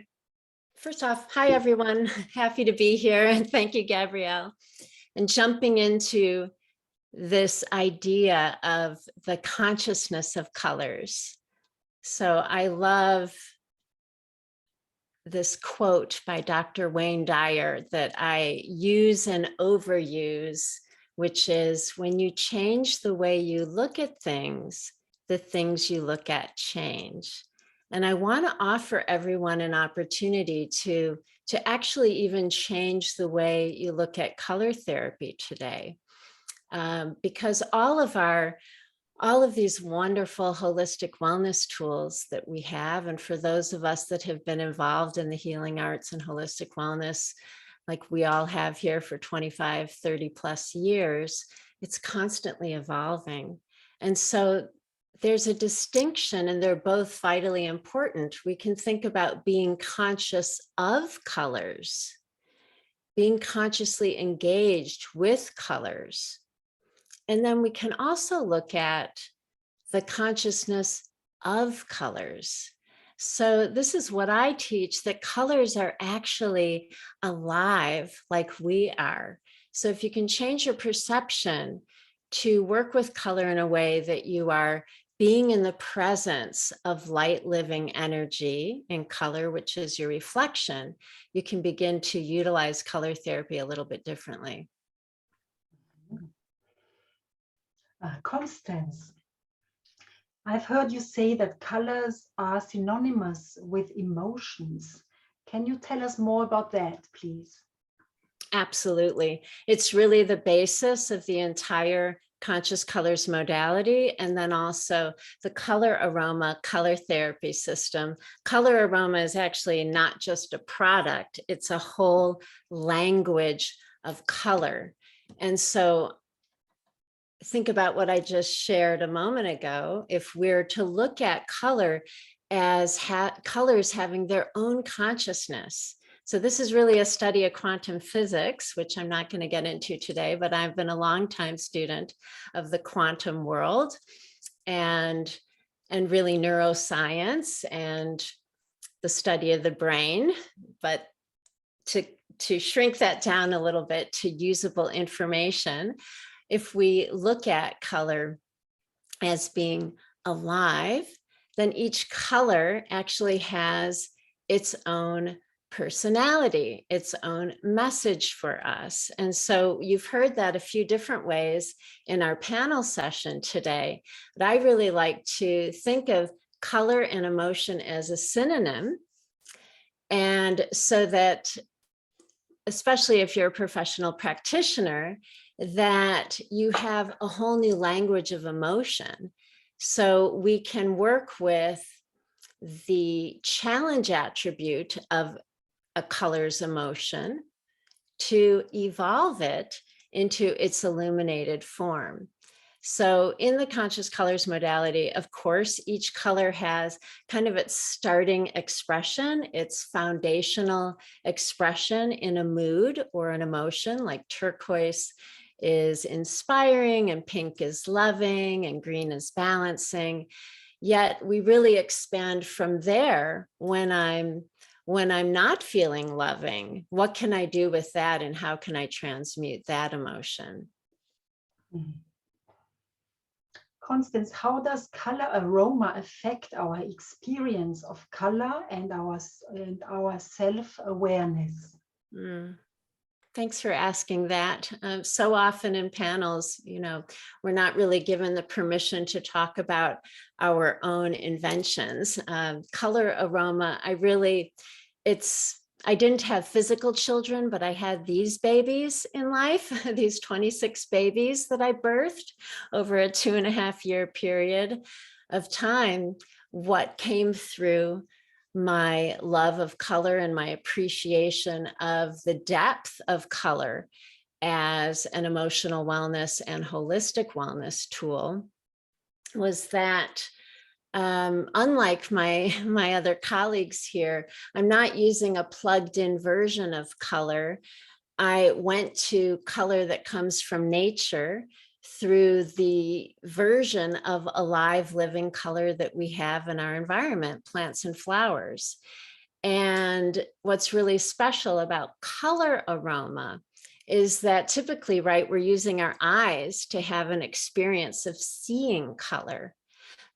first off, hi, everyone. Happy to be here. And thank you, Gabrielle. And jumping into this idea of the consciousness of colors. So I love this quote by Dr. Wayne Dyer that I use and overuse, which is, when you change the way you look at things, the things you look at change. And I want to offer everyone an opportunity to actually even change the way you look at color therapy today. Because all of these wonderful holistic wellness tools that we have, and for those of us that have been involved in the healing arts and holistic wellness, like we all have here for 25, 30 plus years, it's constantly evolving. And so there's a distinction, and they're both vitally important. We can think about being conscious of colors, being consciously engaged with colors. And then we can also look at the consciousness of colors. So this is what I teach, that colors are actually alive like we are. So if you can change your perception to work with color in a way that you are being in the presence of light living energy in color, which is your reflection, you can begin to utilize color therapy a little bit differently. Constance, I've heard you say that colors are synonymous with emotions. Can you tell us more about that, please? Absolutely. It's really the basis of the entire conscious colors modality, and then also the color aroma color therapy system. Color aroma is actually not just a product, it's a whole language of color. And so think about what I just shared a moment ago. If we're to look at color as colors having their own consciousness. So this is really a study of quantum physics, which I'm not going to get into today, but I've been a long time student of the quantum world and really neuroscience and the study of the brain. But to shrink that down a little bit to usable information, if we look at color as being alive, then each color actually has its own personality, its own message for us. And so you've heard that a few different ways in our panel session today, but I really like to think of color and emotion as a synonym. And so that, especially if you're a professional practitioner, that you have a whole new language of emotion. So we can work with the challenge attribute of a color's emotion to evolve it into its illuminated form. So in the conscious colors modality, of course, each color has kind of its starting expression, its foundational expression in a mood or an emotion, like turquoise is inspiring and pink is loving and green is balancing. Yet we really expand from there when I'm not feeling loving. What can I do with that, and how can I transmute that emotion? Constance, how does color aroma affect our experience of color and our self-awareness? Thanks for asking that. So often in panels, we're not really given the permission to talk about our own inventions. Color aroma, I didn't have physical children, but I had these babies in life, these 26 babies that I birthed over a 2.5-year period of time. What came through my love of color and my appreciation of the depth of color as an emotional wellness and holistic wellness tool was that unlike my other colleagues here, I'm not using a plugged in version of color. I went to color that comes from nature through the version of alive living color that we have in our environment, plants and flowers. And what's really special about color aroma is that typically, right, we're using our eyes to have an experience of seeing color.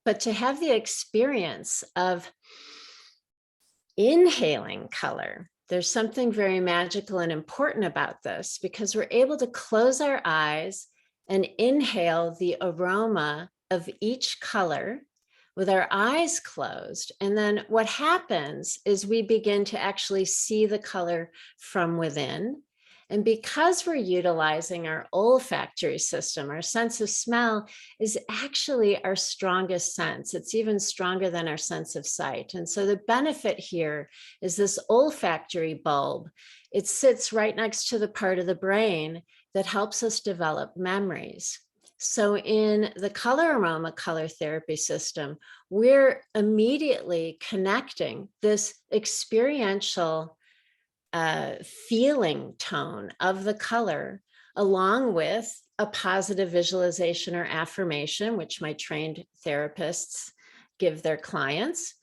But to have the experience of inhaling color, there's something very magical and important about this, because we're able to close our eyes and inhale the aroma of each color with our eyes closed. And then what happens is we begin to actually see the color from within. And because we're utilizing our olfactory system, our sense of smell is actually our strongest sense. It's even stronger than our sense of sight. And so the benefit here is this olfactory bulb. It sits right next to the part of the brain that helps us develop memories. So in the color aroma color therapy system, we're immediately connecting this experiential feeling tone of the color, along with a positive visualization or affirmation, which my trained therapists give their clients.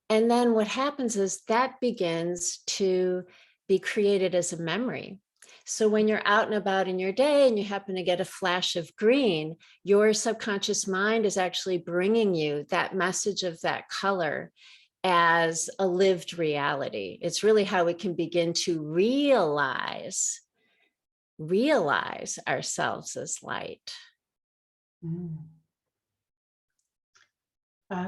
And then what happens is that begins to be created as a memory. So when you're out and about in your day and you happen to get a flash of green, your subconscious mind is actually bringing you that message of that color as a lived reality. It's really how we can begin to realize ourselves as light.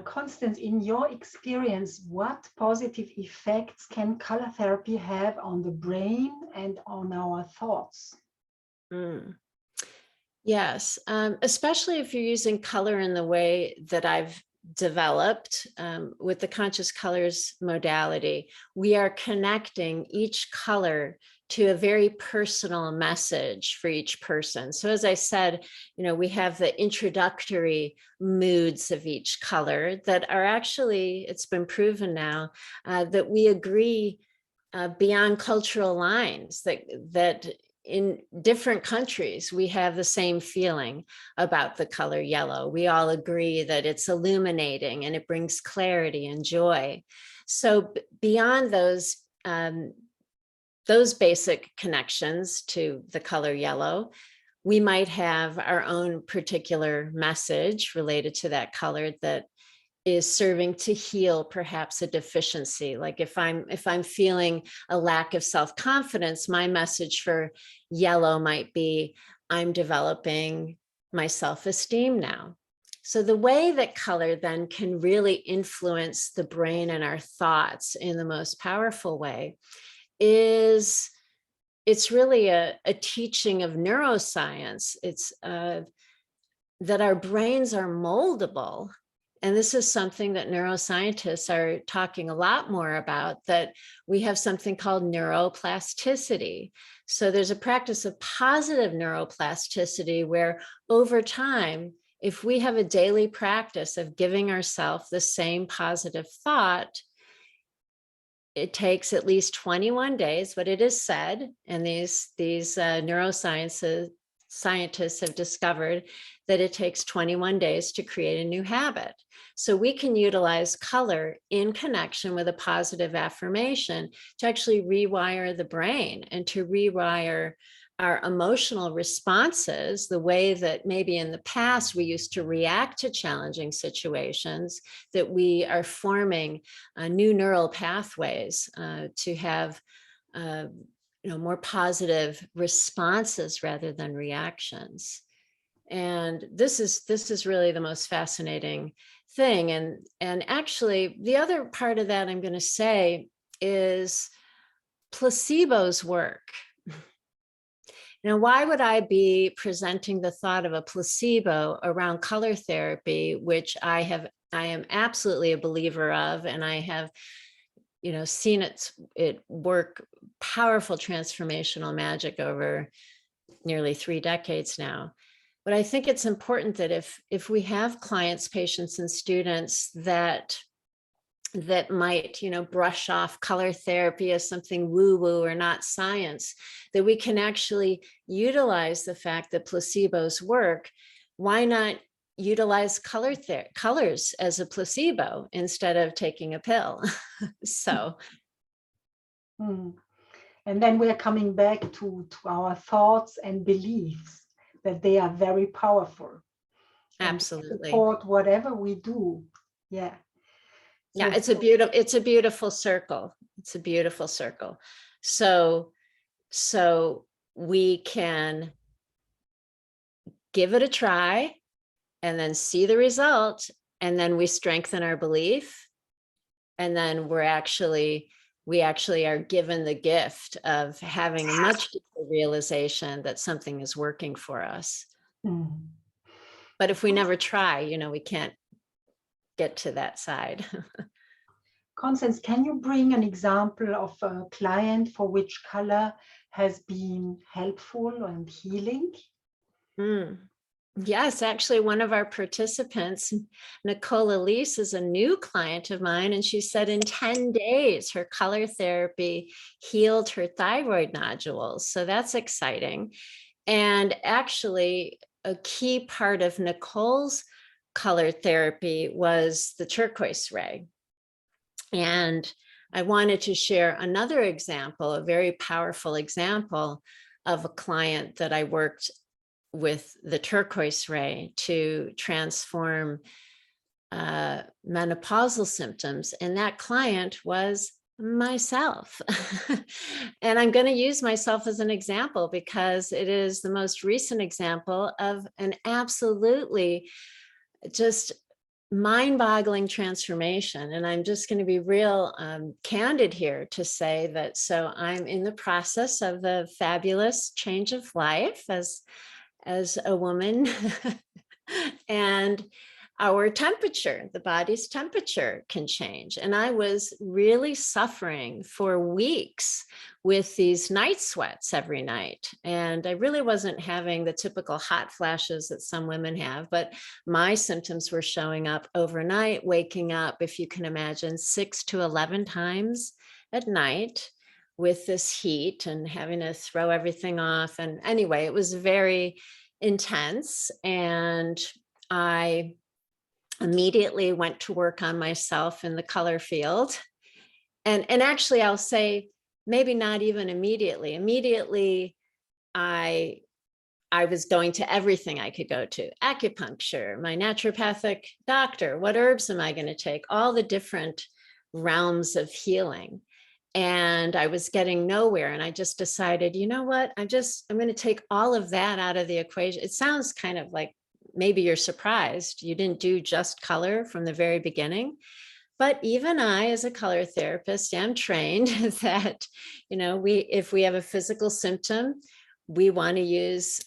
Constance, in your experience, what positive effects can color therapy have on the brain and on our thoughts? Yes, especially if you're using color in the way that I've developed with the conscious colors modality. We are connecting each color to a very personal message for each person. So as I said, we have the introductory moods of each color that are actually, it's been proven now, that we agree beyond cultural lines, that in different countries, we have the same feeling about the color yellow. We all agree that it's illuminating and it brings clarity and joy. So beyond those basic connections to the color yellow, we might have our own particular message related to that color that is serving to heal perhaps a deficiency. Like if I'm feeling a lack of self-confidence, my message for yellow might be, I'm developing my self-esteem now. So the way that color then can really influence the brain and our thoughts in the most powerful way is it's really a teaching of neuroscience. It's that our brains are moldable. And this is something that neuroscientists are talking a lot more about, that we have something called neuroplasticity. So there's a practice of positive neuroplasticity where over time, if we have a daily practice of giving ourselves the same positive thought, it takes at least 21 days, but it is said, and these neuroscience scientists have discovered that it takes 21 days to create a new habit. So we can utilize color in connection with a positive affirmation to actually rewire the brain and to rewire our emotional responses, the way that maybe in the past we used to react to challenging situations, that we are forming new neural pathways to have more positive responses rather than reactions. And this is really the most fascinating thing. And actually, the other part of that I'm going to say is placebos work. Now, why would I be presenting the thought of a placebo around color therapy, which I am absolutely a believer of, and I have seen it work powerful transformational magic over nearly 3 decades now. But I think it's important that if we have clients, patients, and students that might, brush off color therapy as something woo-woo or not science, that we can actually utilize the fact that placebos work. Why not utilize colors as a placebo instead of taking a pill? So. And then we're coming back to our thoughts and beliefs, that they are very powerful. Absolutely. Support whatever we do. Yeah. Yeah, it's a beautiful circle. It's a beautiful circle. So we can give it a try and then see the result, and then we strengthen our belief, and then we actually are given the gift of having a much deeper realization that something is working for us. But if we never try, we can't get to that side. Constance, can you bring an example of a client for which color has been helpful and healing? Yes, actually, one of our participants, Nicole Elise, is a new client of mine, and she said in 10 days, her color therapy healed her thyroid nodules. So that's exciting. And actually, a key part of Nicole's color therapy was the turquoise ray. And I wanted to share another example, a very powerful example of a client that I worked with the turquoise ray to transform menopausal symptoms. And that client was myself. And I'm going to use myself as an example because it is the most recent example of an absolutely just mind-boggling transformation. And I'm just going to be real candid here to say that, so I'm in the process of a fabulous change of life as a woman. And our temperature, the body's temperature can change. And I was really suffering for weeks with these night sweats every night. And I really wasn't having the typical hot flashes that some women have, but my symptoms were showing up overnight, waking up, if you can imagine, 6 to 11 times at night with this heat and having to throw everything off. And anyway, it was very intense. And I immediately went to work on myself in the color field. And actually, I'll say maybe not even immediately. Immediately, I was going to everything I could go to: acupuncture, my naturopathic doctor, what herbs am I going to take, all the different realms of healing. And I was getting nowhere. And I just decided, you know what, I'm going to take all of that out of the equation. It sounds kind of like, maybe you're surprised you didn't do just color from the very beginning. But even I, as a color therapist, am trained that, if we have a physical symptom, we want to use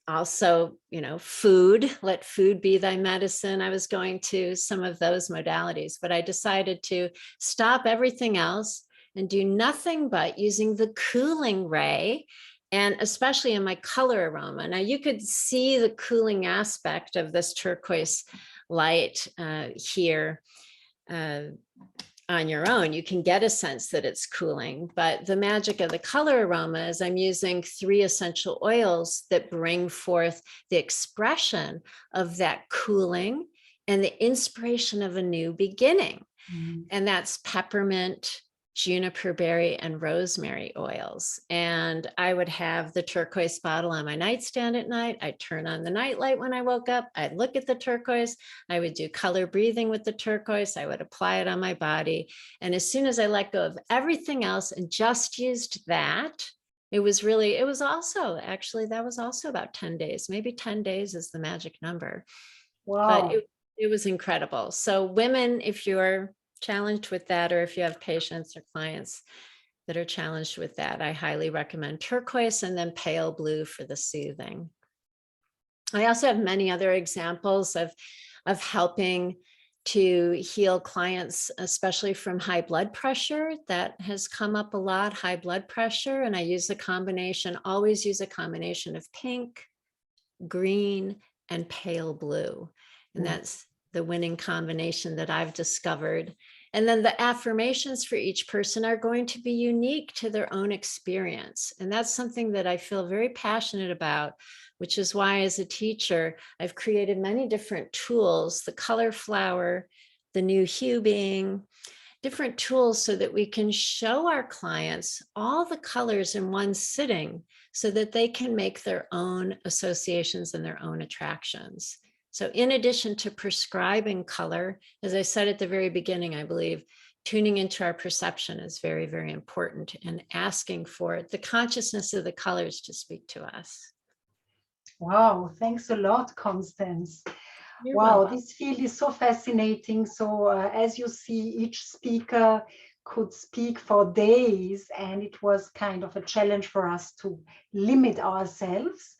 also, food, let food be thy medicine. I was going to some of those modalities, but I decided to stop everything else and do nothing but using the cooling ray, and especially in my color aroma. Now you could see the cooling aspect of this turquoise light here on your own. You can get a sense that it's cooling, but the magic of the color aroma is I'm using 3 essential oils that bring forth the expression of that cooling and the inspiration of a new beginning. Mm-hmm. And that's peppermint, juniper berry, and rosemary oils. And I would have the turquoise bottle on my nightstand at night. I'd turn on the nightlight when I woke up. I'd look at the turquoise. I would do color breathing with the turquoise. I would apply it on my body. And as soon as I let go of everything else and just used that, that was also about 10 days. Maybe 10 days is the magic number. Wow. But it was incredible. So women, if you're challenged with that, or if you have patients or clients that are challenged with that, I highly recommend turquoise, and then pale blue for the soothing. I also have many other examples of helping to heal clients, especially from high blood pressure. That has come up a lot, high blood pressure. And I always use a combination of pink, green, and pale blue. And that's the winning combination that I've discovered. And then the affirmations for each person are going to be unique to their own experience. And that's something that I feel very passionate about, which is why as a teacher, I've created many different tools, the color flower, the new hue being, different tools so that we can show our clients all the colors in one sitting so that they can make their own associations and their own attractions. So in addition to prescribing color, as I said at the very beginning, I believe tuning into our perception is very, very important, and asking for the consciousness of the colors to speak to us. Wow, thanks a lot, Constance. You're wow, welcome. This field is so fascinating. So as you see, each speaker could speak for days, and it was kind of a challenge for us to limit ourselves.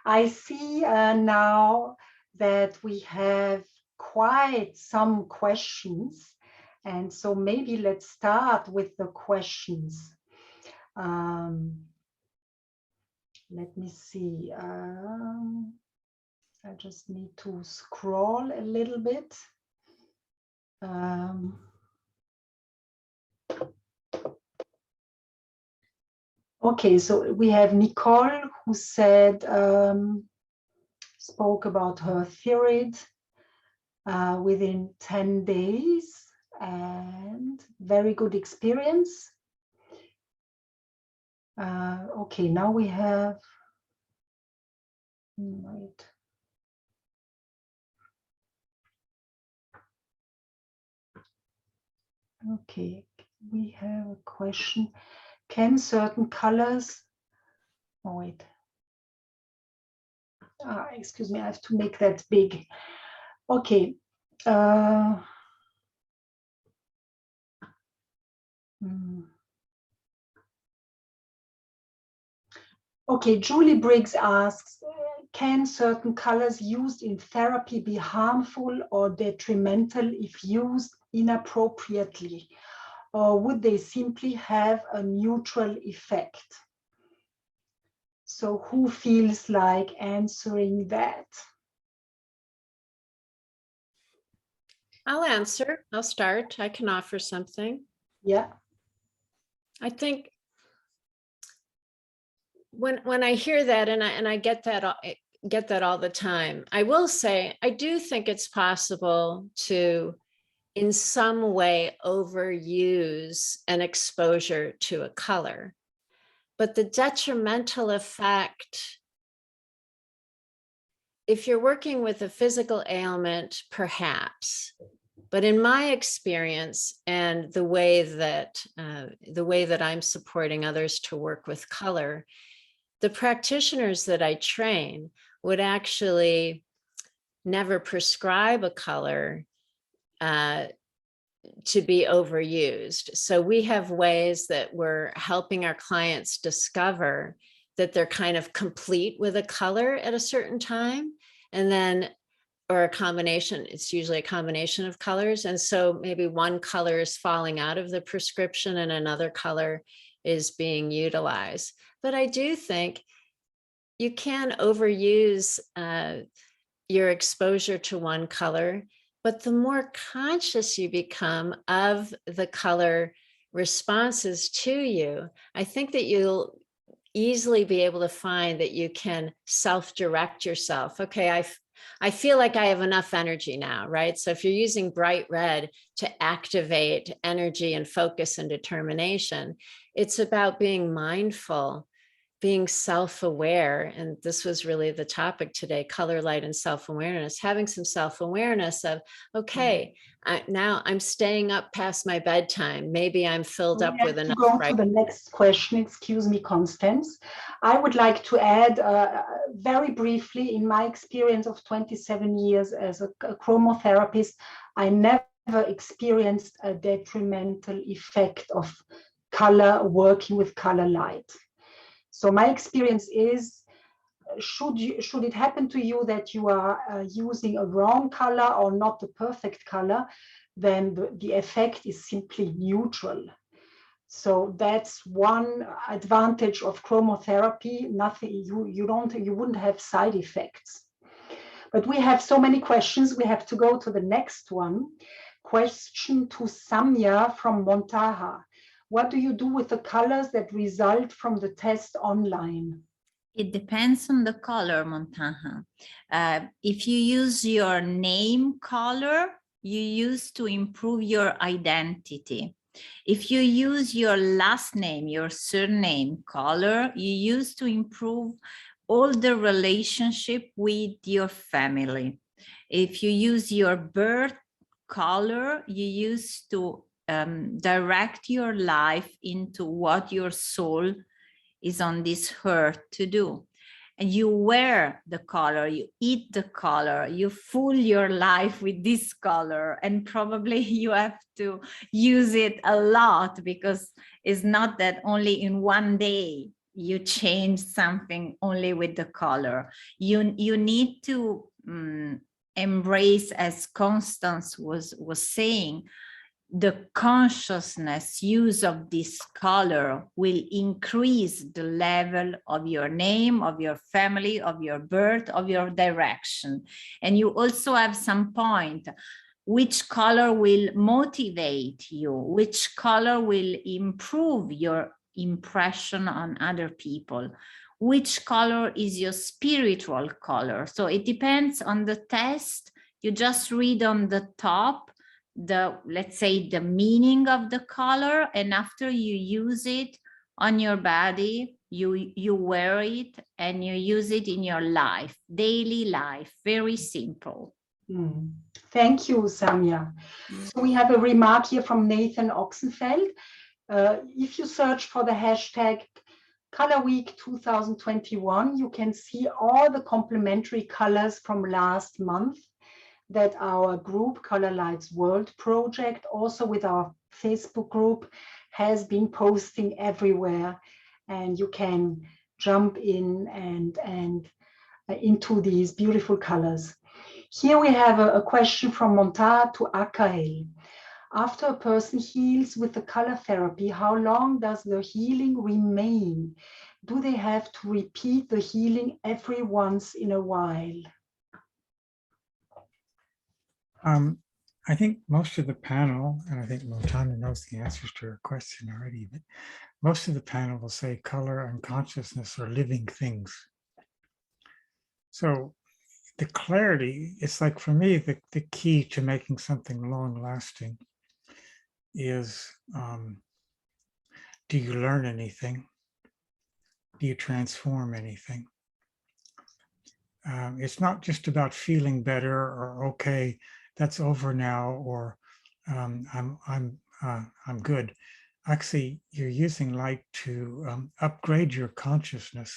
I see now that we have quite some questions. And so maybe let's start with the questions. Let me see. I just need to scroll a little bit. Okay, so we have Nicole who said, spoke about her thyroid within 10 days. and very good experience. Okay, now we have, wait. Okay, we have a question. Can certain colors, oh wait, excuse me, I have to make that big. Okay. Okay, Julie Briggs asks, can certain colors used in therapy be harmful or detrimental if used inappropriately? Or would they simply have a neutral effect? So who feels like answering that? I'll answer. I'll start. I can offer something. Yeah. I think when I hear that, and I get that all the time, I will say I do think it's possible to, in some way, overuse an exposure to a color. But the detrimental effect, if you're working with a physical ailment, perhaps. But in my experience and the way that I'm supporting others to work with color, the practitioners that I train would actually never prescribe a color to be overused. So we have ways that we're helping our clients discover that they're kind of complete with a color at a certain time, and then, or a combination, it's usually a combination of colors. And so maybe one color is falling out of the prescription and another color is being utilized. But I do think you can overuse your exposure to one color, but the more conscious you become of the color responses to you, I think that you'll easily be able to find that you can self-direct yourself. Okay, I feel like I have enough energy now, right? So if you're using bright red to activate energy and focus and determination, it's about being mindful, being self-aware. And this was really the topic today, color, light, and self-awareness, having some self-awareness of, okay, now I'm staying up past my bedtime. Maybe I'm filled up with enough. Go to the next question. Excuse me, Constance. I would like to add very briefly, in my experience of 27 years as a chromotherapist, I never experienced a detrimental effect of color, working with color light. So my experience is, should it happen to you that you are using a wrong color or not the perfect color, then the effect is simply neutral. So that's one advantage of chromotherapy. Nothing, you wouldn't have side effects. But we have so many questions. We have to go to the next one. Question to Samya from Montaha. What do you do with the colors that result from the test online? It depends on the color, Montaha. If you use your name color, you use to improve your identity. If you use your last name, your surname color, you use to improve all the relationship with your family. If you use your birth color, you use to direct your life into what your soul is on this earth to do. And you wear the color, you eat the color, you fool your life with this color, and probably you have to use it a lot, because it's not that only in one day you change something only with the color. You need to embrace, as Constance was saying, the consciousness use of this color will increase the level of your name, of your family, of your birth, of your direction. And you also have some point, which color will motivate you, which color will improve your impression on other people, which color is your spiritual color. So it depends on the test. You just read on the top let's say, the meaning of the color, and after you use it on your body, you wear it and you use it in your life, daily life, very simple. Thank you, Samia. So we have a remark here from Nathan Oxenfeld. If you search for the hashtag Color Week 2021, you can see all the complementary colors from last month that our group, Color Lights World Project, also with our Facebook group, has been posting everywhere. And you can jump in and into these beautiful colors. Here we have a question from Monta to Akael. After a person heals with the color therapy, how long does the healing remain? Do they have to repeat the healing every once in a while? I think most of the panel, and I think Montana knows the answers to her question already, but most of the panel will say color and consciousness are living things. So the clarity, it's like for me, the key to making something long lasting is, do you learn anything? Do you transform anything? It's not just about feeling better or, okay, that's over now, or I'm good. Actually, you're using light to upgrade your consciousness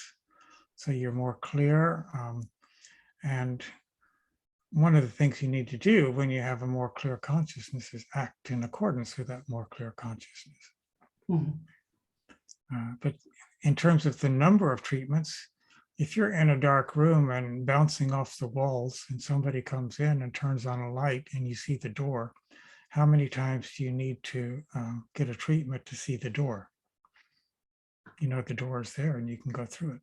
so you're more clear. And one of the things you need to do when you have a more clear consciousness is act in accordance with that more clear consciousness. But in terms of the number of treatments, if you're in a dark room and bouncing off the walls and somebody comes in and turns on a light and you see the door, how many times do you need to get a treatment to see the door? You know the door is there and you can go through it.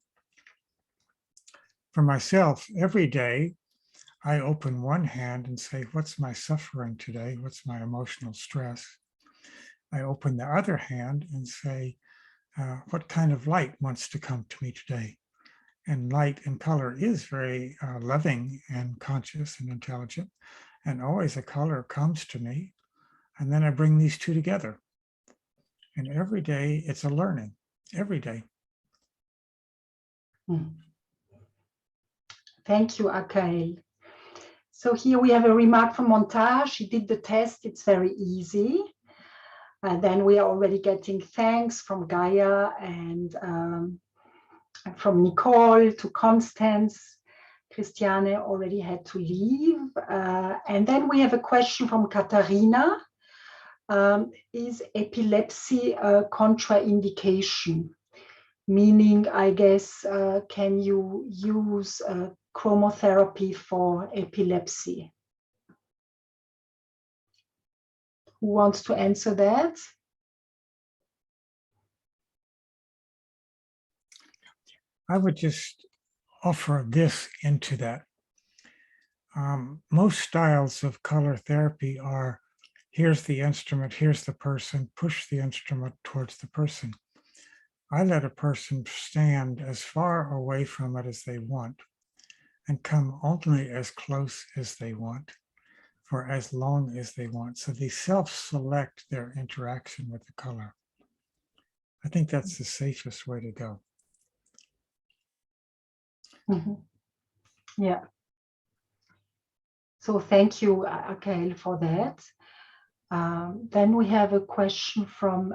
For myself, every day, I open one hand and say, what's my suffering today? What's my emotional stress? I open the other hand and say, what kind of light wants to come to me today? And light and color is very loving and conscious and intelligent. And always a color comes to me. And then I bring these two together. And every day it's a learning, every day. Thank you, Akael. So here we have a remark from Montage. She did the test, it's very easy. And then we are already getting thanks from Gaia and from Nicole to Constance. Christiane already had to leave. And then we have a question from Katharina. Is epilepsy a contraindication? Meaning, I guess, can you use chromotherapy for epilepsy? Who wants to answer that? I would just offer this into that. Most styles of color therapy are, here's the instrument, here's the person, push the instrument towards the person. I let a person stand as far away from it as they want and come only as close as they want for as long as they want. So they self-select their interaction with the color. I think that's the safest way to go. Yeah. So thank you, Akael, for that. Then we have a question from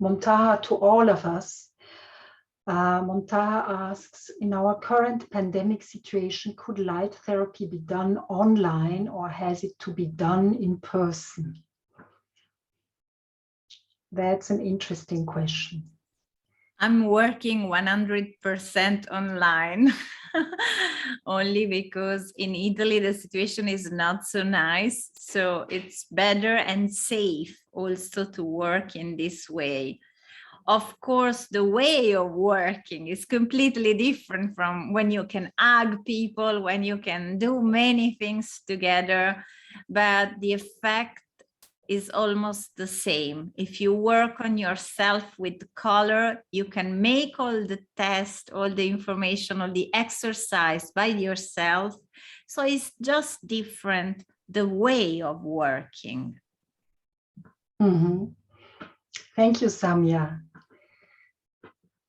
Montaha to all of us. Montaha asks, in our current pandemic situation, could light therapy be done online or has it to be done in person? That's an interesting question. I'm working 100% online, only because in Italy the situation is not so nice. So it's better and safe also to work in this way. Of course, the way of working is completely different from when you can hug people, when you can do many things together, but the effect is almost the same. If you work on yourself with color, you can make all the tests, all the information, all the exercise by yourself. So it's just different, the way of working. Mhm. Thank you, Samia.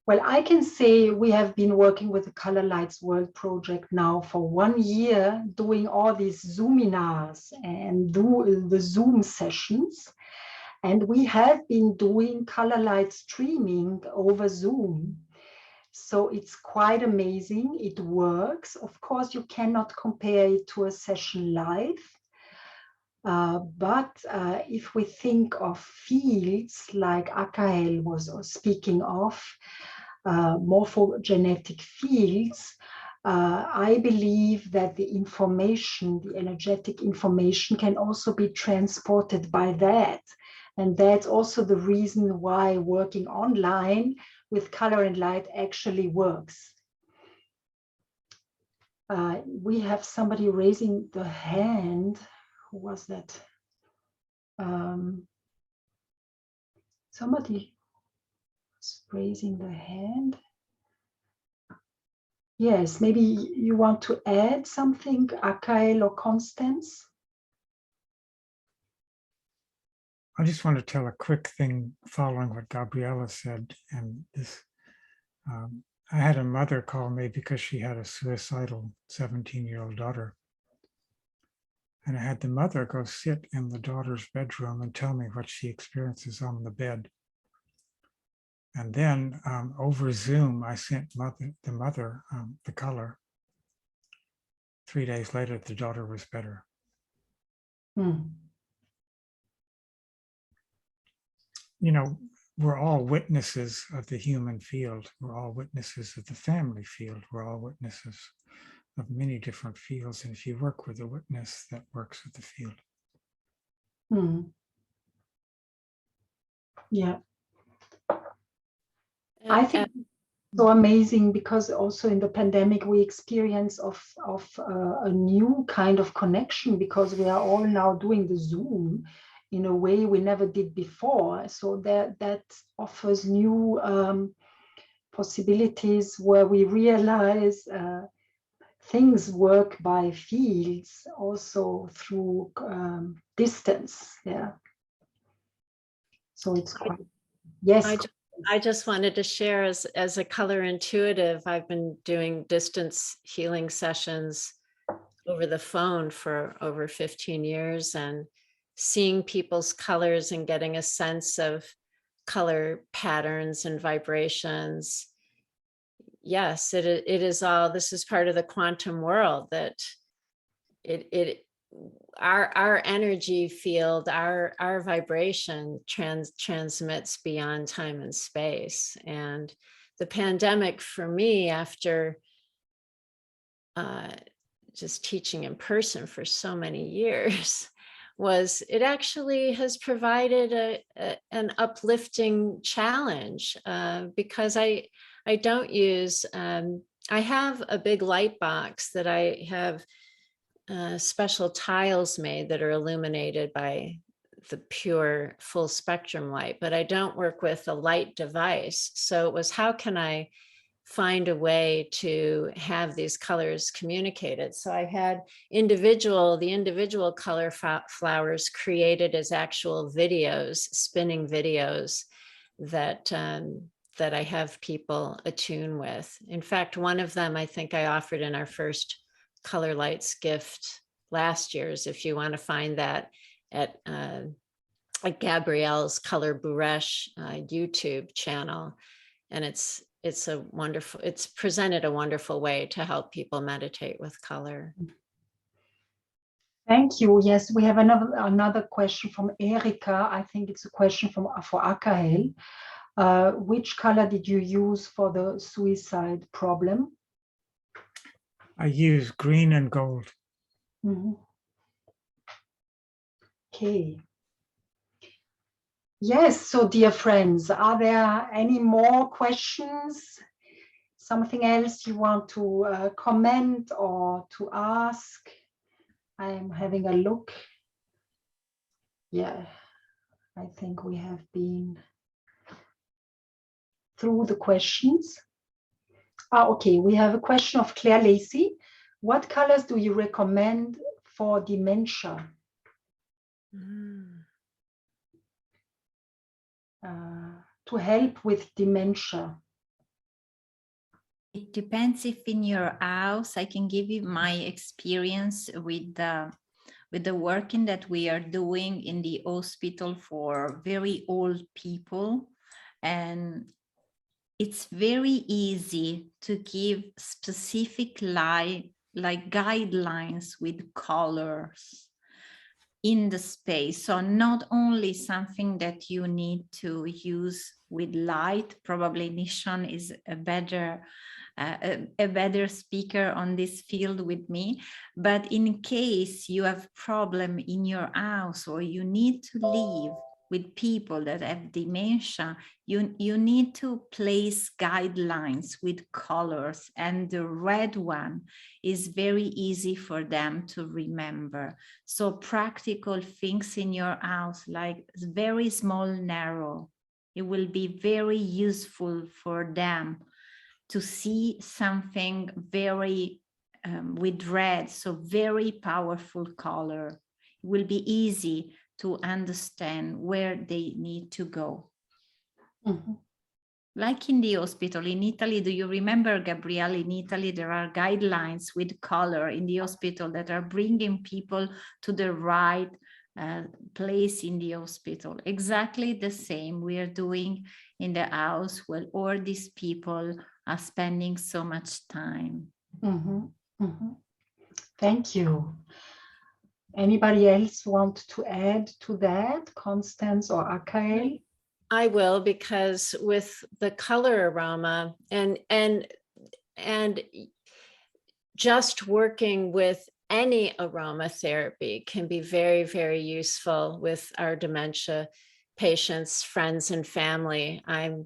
Well, I can say we have been working with the Color Lights World project now for 1 year, doing all these Zoominars and do the Zoom sessions. And we have been doing color light streaming over Zoom. So it's quite amazing. It works. Of course, you cannot compare it to a session live. But if we think of fields like Akael was speaking of, morphogenetic fields, I believe that the information, the energetic information, can also be transported by that. And that's also the reason why working online with color and light actually works. We have somebody raising the hand. Who was that? Somebody was raising the hand. Yes, maybe you want to add something, Akael or Constance? I just want to tell a quick thing following what Gabriella said. And this, I had a mother call me because she had a suicidal 17-year-old daughter. And I had the mother go sit in the daughter's bedroom and tell me what she experiences on the bed. And then over Zoom, I sent the mother the color. 3 days later, the daughter was better. You know, we're all witnesses of the human field. We're all witnesses of the family field. We're all witnesses of many different fields. And if you work with a witness, that works with the field. Yeah. I think so amazing because also in the pandemic we experience of a new kind of connection because we are all now doing the Zoom in a way we never did before. So that offers new possibilities where we realize things work by fields also through distance. Yeah. So it's quite, yes. I just wanted to share as a color intuitive, I've been doing distance healing sessions over the phone for over 15 years and seeing people's colors and getting a sense of color patterns and vibrations. Yes, it is all, this is part of the quantum world that our energy field, our vibration transmits beyond time and space. And the pandemic for me, after just teaching in person for so many years, was it actually has provided an uplifting challenge because I don't use, I have a big light box that I have special tiles made that are illuminated by the pure full spectrum light, but I don't work with a light device. So it was, how can I find a way to have these colors communicated? So I had the individual color flowers created as actual videos, spinning videos that that I have people attune with. In fact, one of them I think I offered in our first Color Lights gift last year's, if you want to find that at Gabrielle's color-buresch YouTube channel. And it's presented a wonderful way to help people meditate with color. Thank you. Yes, we have another question from Erika. I think it's a question for Akael. Which color did you use for the suicide problem? I use green and gold. Okay. Yes, so dear friends, are there any more questions? Something else you want to comment or to ask? I am having a look. Yeah, I think we have been through the questions. Okay, we have a question of Claire Lacey. What colors do you recommend for dementia. To help with dementia? It depends if in your house. I can give you my experience with the working that we are doing in the hospital for very old people. And it's very easy to give specific like guidelines with colors in the space. So not only something that you need to use with light, probably Nishon is a better speaker on this field with me, but in case you have problem in your house or you need to live with people that have dementia, you need to place guidelines with colors, and the red one is very easy for them to remember. So practical things in your house, like very small, narrow, it will be very useful for them to see something very with red, so very powerful color. It will be easy to understand where they need to go. Mm-hmm. Like in the hospital in Italy, do you remember, Gabrielle, in Italy, there are guidelines with color in the hospital that are bringing people to the right place in the hospital. Exactly the same we are doing in the house where all these people are spending so much time. Mm-hmm. Mm-hmm. Thank you. Anybody else want to add to that, Constance or Akael? I will, because with the color aroma and just working with any aromatherapy can be very, very useful with our dementia patients, friends, and family. I'm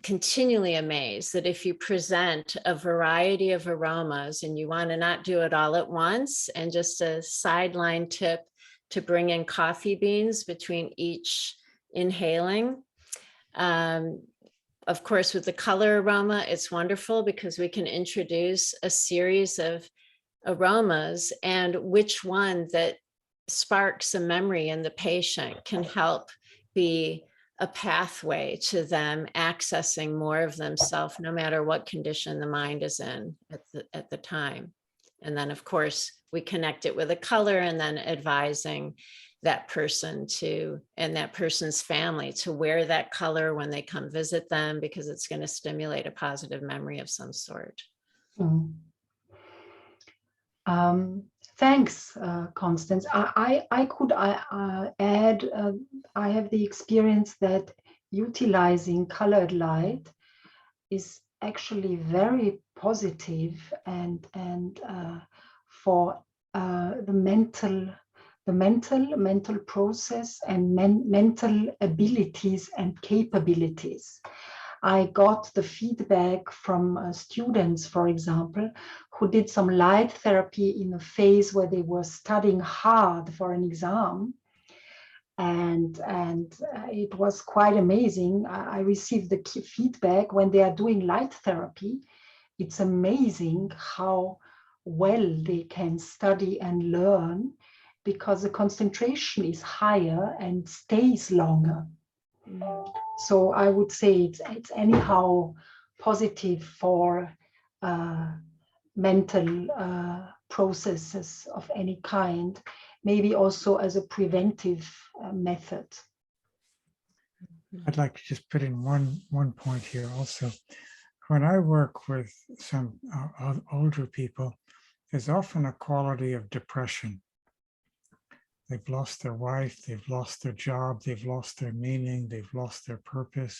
continually amazed that if you present a variety of aromas and you want to not do it all at once, and just a sideline tip to bring in coffee beans between each inhaling. Of course, with the color aroma, it's wonderful because we can introduce a series of aromas, and which one that sparks a memory in the patient can help be a pathway to them accessing more of themselves, no matter what condition the mind is in at the time. And then, of course, we connect it with a color, and then advising that person to, and that person's family, to wear that color when they come visit them, because it's going to stimulate a positive memory of some sort. Mm. Thanks, Constance. I could add, I have the experience that utilizing colored light is actually very positive and for the mental process and mental abilities and capabilities. I got the feedback from students, for example, who did some light therapy in a phase where they were studying hard for an exam. And it was quite amazing. I received the feedback when they are doing light therapy. It's amazing how well they can study and learn, because the concentration is higher and stays longer. So I would say it's anyhow positive for mental processes of any kind, maybe also as a preventive method. I'd like to just put in one point here also. When I work with some older people, there's often a quality of depression. They've lost their wife, they've lost their job, they've lost their meaning, they've lost their purpose,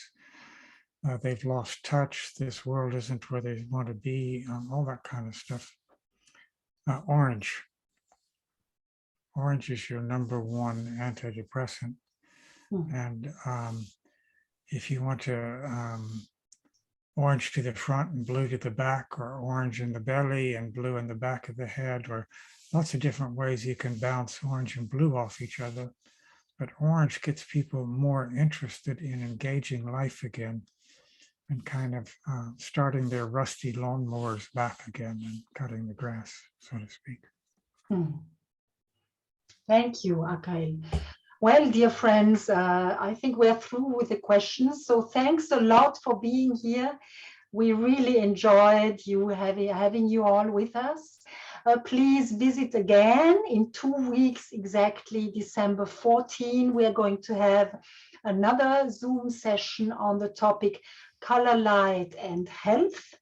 they've lost touch. This world isn't where they want to be, all that kind of stuff. Orange. Orange is your #1 antidepressant. And if you want to orange to the front and blue to the back, or orange in the belly and blue in the back of the head, or lots of different ways you can bounce orange and blue off each other. But orange gets people more interested in engaging life again and kind of starting their rusty lawnmowers back again and cutting the grass, so to speak. Thank you, Akail. Well, dear friends, I think we're through with the questions. So thanks a lot for being here. We really enjoyed having you all with us. Please visit again in 2 weeks, exactly December 14. We are going to have another Zoom session on the topic color, light, and health.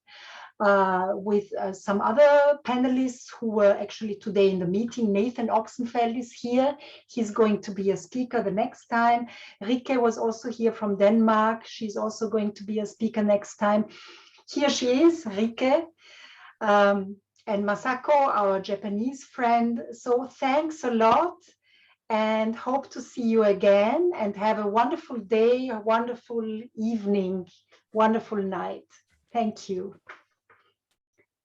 With some other panelists who were actually today in the meeting. Nathan Oxenfeld is here. He's going to be a speaker the next time. Rike was also here from Denmark. She's also going to be a speaker next time. Here she is, Rike. And Masako, our Japanese friend. So thanks a lot and hope to see you again and have a wonderful day, a wonderful evening, wonderful night. Thank you.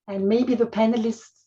And maybe the panelists